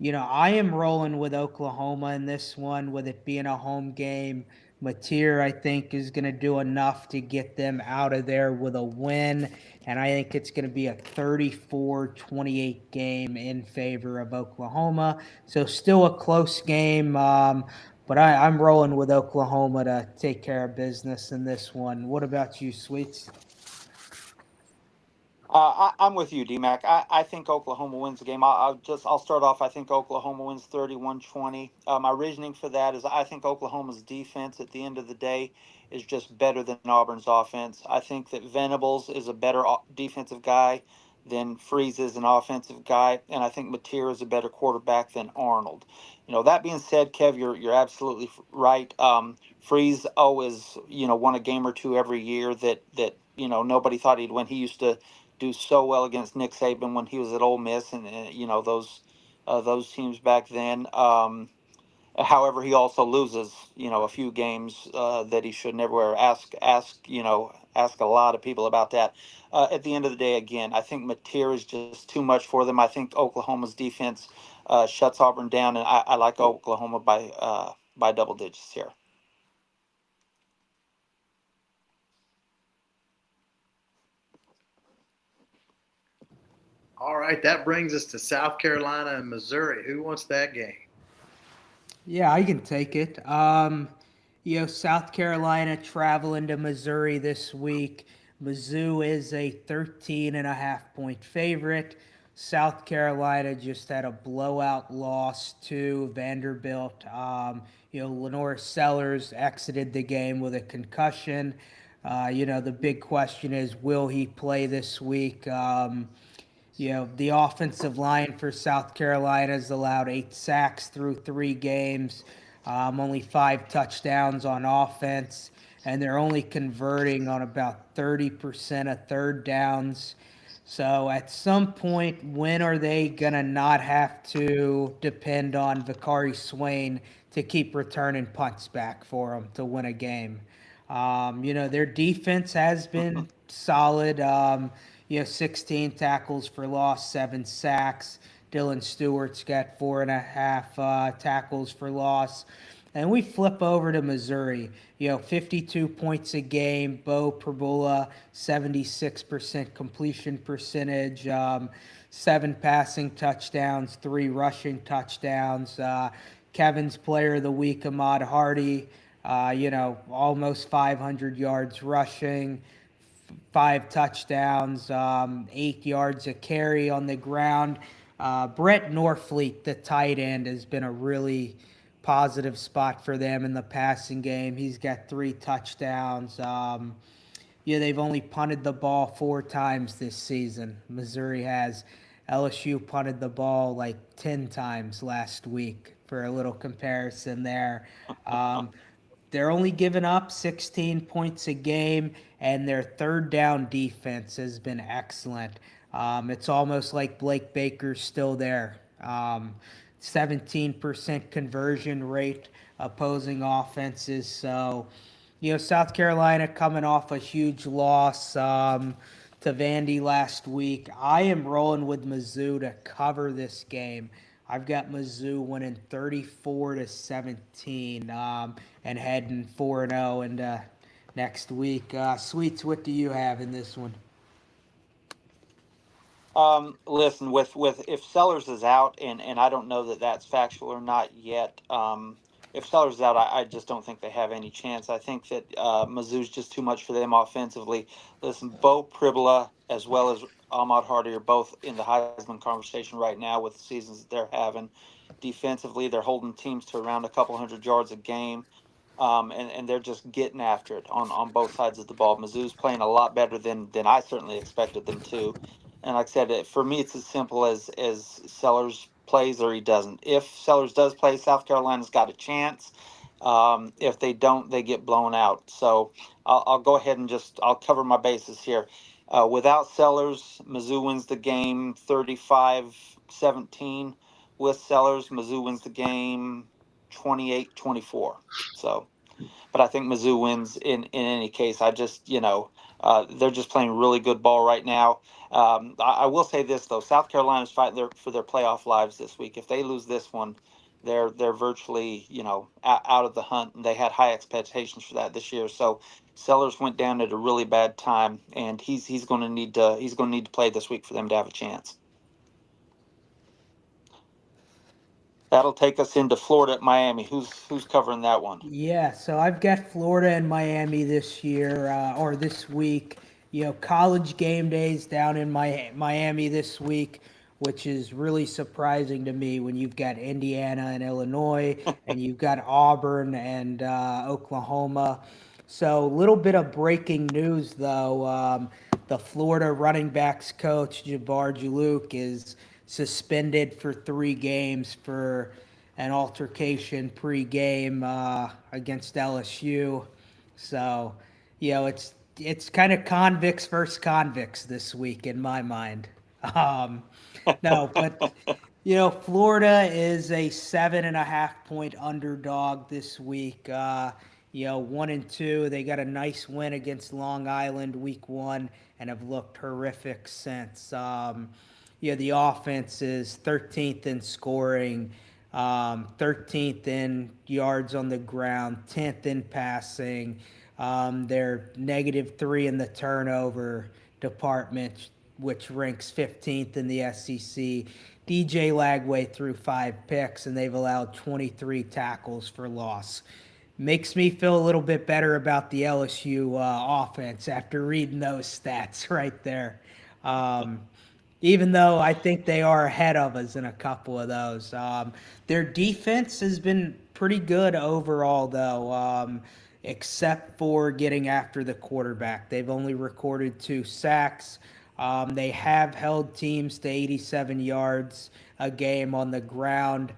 am rolling with Oklahoma in this one, with it being a home game. Mateer, I think, is going to do enough to get them out of there with a win, and I think it's going to be a 34-28 game in favor of Oklahoma. So still a close game, but I'm rolling with Oklahoma to take care of business in this one. What about you, Sweets? I'm with you, DMAC. I think Oklahoma wins the game. I'll start off. I think Oklahoma wins 31-20. My reasoning for that is I think Oklahoma's defense at the end of the day is just better than Auburn's offense. I think that Venables is a better defensive guy than Freeze is an offensive guy, and I think Mateer is a better quarterback than Arnold. That being said, Kev, you're absolutely right. Freeze always won a game or two every year that nobody thought he'd win. He used to do so well against Nick Saban when he was at Ole Miss, and those teams back then. However, he also loses a few games that he should never ask a lot of people about that. At the end of the day, again, I think Mateer is just too much for them. I think Oklahoma's defense shuts Auburn down, and I like Oklahoma by double digits here. All right, that brings us to South Carolina and Missouri. Who wants that game? Yeah, I can take it. South Carolina traveling to Missouri this week. Mizzou is a 13.5-point favorite. South Carolina just had a blowout loss to Vanderbilt. Lenore Sellers exited the game with a concussion. The big question is, will he play this week? The offensive line for South Carolina has allowed 8 sacks through 3 games, only 5 touchdowns on offense, and they're only converting on about 30% of third downs. So at some point, when are they going to not have to depend on Vakari Swain to keep returning punts back for them to win a game? Their defense has been solid. 16 tackles for loss, 7 sacks. Dylan Stewart's got 4.5 tackles for loss. And we flip over to Missouri. 52 points a game. Bo Pribula, 76% completion percentage. 7 passing touchdowns, 3 rushing touchdowns. Kevin's Player of the Week, Ahmad Hardy, almost 500 yards rushing, 5 touchdowns, 8 yards a carry on the ground. Brett Norfleet, the tight end, has been a really positive spot for them in the passing game. He's got 3 touchdowns. They've only punted the ball 4 times this season. Missouri has. LSU punted the ball like 10 times last week, for a little comparison there. They're only giving up 16 points a game, and their third down defense has been excellent. It's almost like Blake Baker's still there. 17% conversion rate opposing offenses. So, South Carolina coming off a huge loss to Vandy last week. I am rolling with Mizzou to cover this game. I've got Mizzou winning 34-17 and heading 4-0 into next week. Sweets, what do you have in this one? Listen, with if Sellers is out, and I don't know that that's factual or not yet. If Sellers is out, I just don't think they have any chance. I think that Mizzou's just too much for them offensively. Listen, Bo Pribula as well as Ahmad Hardy are both in the Heisman conversation right now with the seasons that they're having. Defensively, they're holding teams to around a couple hundred yards a game. And they're just getting after it on both sides of the ball. Mizzou's playing a lot better than I certainly expected them to. And like I said, for me, it's as simple as Sellers plays or he doesn't. If Sellers does play, South Carolina's got a chance. If they don't, they get blown out. So I'll go ahead and I'll cover my bases here. Without Sellers, Mizzou wins the game 35-17. With Sellers, Mizzou wins the game 28-24. So, but I think Mizzou wins in any case. I just, they're just playing really good ball right now. I will say this though: South Carolina's fighting for their playoff lives this week. If they lose this one, they're virtually, out of the hunt. And they had high expectations for that this year. So Sellers went down at a really bad time, and he's going to need to play this week for them to have a chance. That'll take us into Florida at Miami. Who's covering that one? Yeah, so I've got Florida and Miami this year, or this week. College game days down in Miami this week, which is really surprising to me when you've got Indiana and Illinois, and you've got Auburn and Oklahoma. So a little bit of breaking news, though. The Florida running backs coach, Jabbar Juluke, is suspended for 3 games for an altercation pre-game against LSU. So, it's kind of convicts versus convicts this week in my mind. No, but Florida is a 7.5-point underdog this week. 1-2. They got a nice win against Long Island week 1 and have looked horrific since. The offense is 13th in scoring, 13th in yards on the ground, 10th in passing. They're -3 in the turnover department, which ranks 15th in the SEC. DJ Lagway threw 5 picks, and they've allowed 23 tackles for loss. Makes me feel a little bit better about the LSU offense after reading those stats right there. Even though I think they are ahead of us in a couple of those. Their defense has been pretty good overall, though, except for getting after the quarterback. They've only recorded 2 sacks. They have held teams to 87 yards a game on the ground,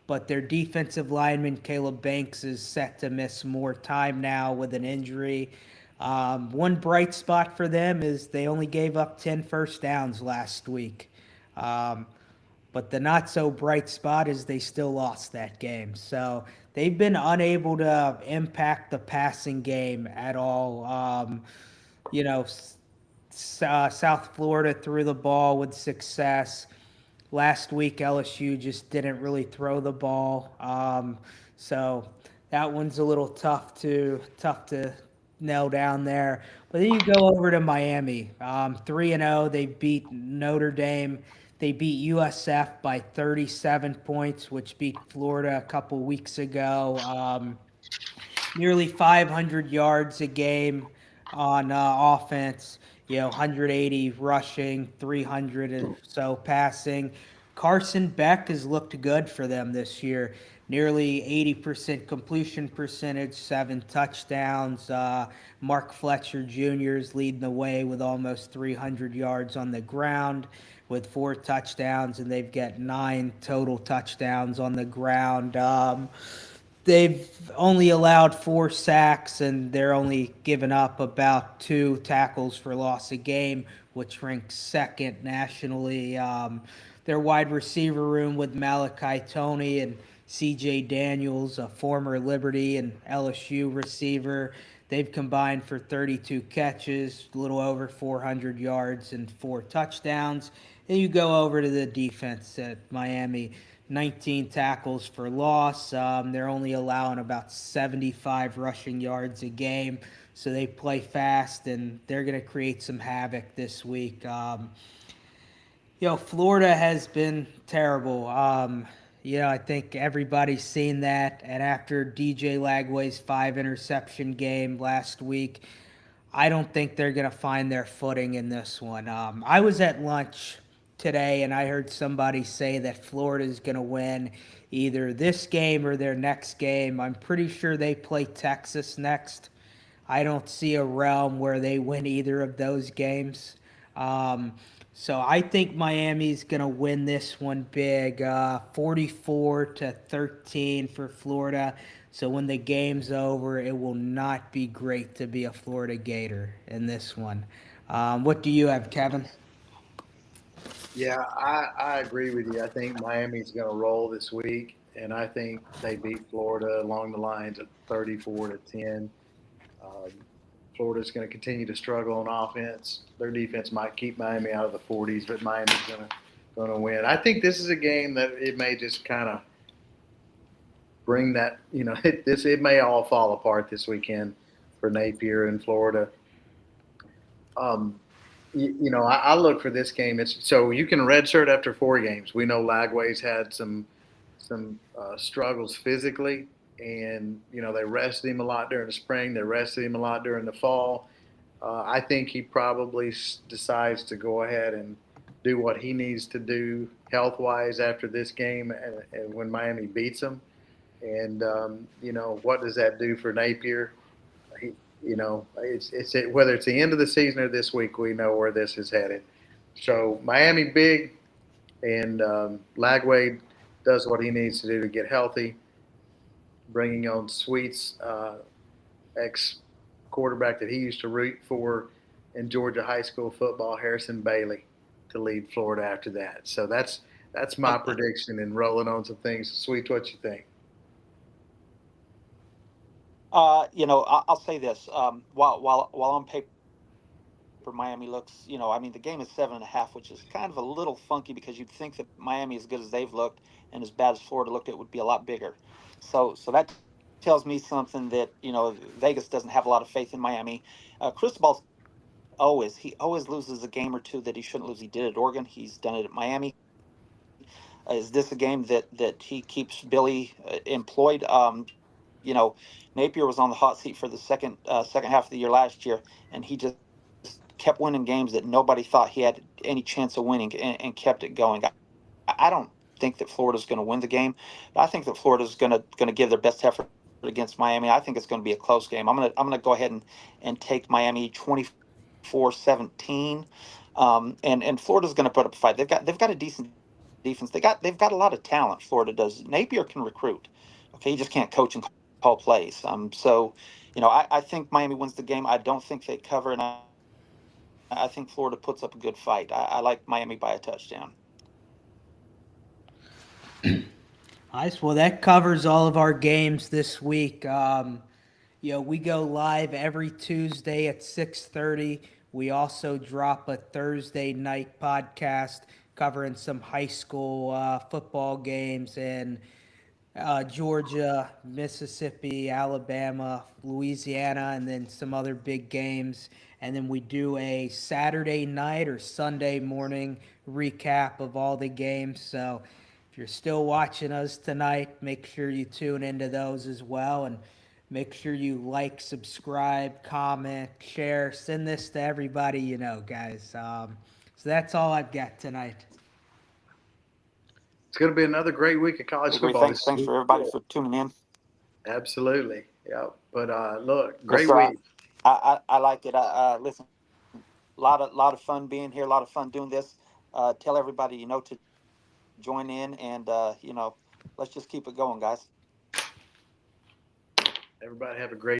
but their defensive lineman, Caleb Banks, is set to miss more time now with an injury. One bright spot for them is they only gave up 10 first downs last week. But the not so bright spot is they still lost that game. So they've been unable to impact the passing game at all. South Florida threw the ball with success. Last week, LSU just didn't really throw the ball. So that one's a little tough to nail down there. But then you go over to Miami, 3-0. They beat Notre Dame. They beat USF by 37 points, which beat Florida a couple weeks ago. Nearly 500 yards a game on offense. 180 rushing, 300 or so passing. Carson Beck has looked good for them this year. Nearly 80% completion percentage, 7 touchdowns. Mark Fletcher Jr. is leading the way with almost 300 yards on the ground with 4 touchdowns, and they've got 9 total touchdowns on the ground. They've only allowed 4 sacks, and they're only given up about 2 tackles for loss a game, which ranks 2nd nationally. Their wide receiver room with Malachi Toney and C.J. Daniels, a former Liberty and LSU receiver, they've combined for 32 catches, a little over 400 yards, and 4 touchdowns. And you go over to the defense at Miami. 19 tackles for loss. They're only allowing about 75 rushing yards a game, so they play fast, and they're going to create some havoc this week. Florida has been terrible. I think everybody's seen that, and after DJ Lagway's 5-interception game last week, I don't think they're going to find their footing in this one. I was at lunch today, and I heard somebody say that Florida is going to win either this game or their next game. I'm pretty sure they play Texas next. I don't see a realm where they win either of those games. So I think Miami's going to win this one big, 44-13 for Florida. So when the game's over, it will not be great to be a Florida Gator in this one. What do you have, Kevin? Yeah, I agree with you. I think Miami's going to roll this week, and I think they beat Florida along the lines of 34-10. Um, Florida's going to continue to struggle on offense. Their defense might keep Miami out of the 40s, but Miami's going to win. I think this is a game that it may just kind of bring that. It may all fall apart this weekend for Napier in Florida. I look for this game. It's so you can redshirt after 4 games. We know Lagway's had some struggles physically, and they rested him a lot during the spring. They rested him a lot during the fall. I think he probably decides to go ahead and do what he needs to do health-wise after this game, and when Miami beats him. And what does that do for Napier? Whether it's the end of the season or this week, we know where this is headed. So Miami big, and Lagway does what he needs to do to get healthy. Bringing on Sweets, ex-quarterback that he used to root for in Georgia high school football, Harrison Bailey, to lead Florida after that. So that's my prediction, and rolling on some things. Sweets, what you think? I'll say this. While on paper, Miami looks, the game is 7.5, which is kind of a little funky because you'd think that Miami, as good as they've looked and as bad as Florida looked, it would be a lot bigger. So that tells me something that Vegas doesn't have a lot of faith in Cristobal. He always loses a game or two that he shouldn't lose. He did it at Oregon. He's done it at Miami. Is this a game that he keeps Billy employed? Napier was on the hot seat for the second half of the year last year, and he just kept winning games that nobody thought he had any chance of winning, and kept it going. I don't think that Florida's going to win the game, but I think that Florida's going to give their best effort against Miami. I think it's going to be a close game. I'm gonna go ahead and take Miami 24-17, and Florida's going to put up a fight. They've got a decent defense. They've got a lot of talent. Florida does. Napier can recruit. Okay, he just can't coach and call plays. I think Miami wins the game. I don't think they cover, and I think Florida puts up a good fight. I like Miami by a touchdown. Nice. Well, that covers all of our games this week. We go live every Tuesday at 6:30. We also drop a Thursday night podcast covering some high school football games in Georgia, Mississippi, Alabama, Louisiana, and then some other big games. And then we do a Saturday night or Sunday morning recap of all the games. So if you're still watching us tonight, make sure you tune into those as well. And make sure you like, subscribe, comment, share, send this to everybody you know, guys. So that's all I've got tonight. It's going to be another great week of college football. Thanks for everybody for tuning in. Absolutely, yeah. But look, great week. I like it. Listen, a lot of fun being here. A lot of fun doing this. Tell everybody to join in, and let's just keep it going, guys. Everybody have a great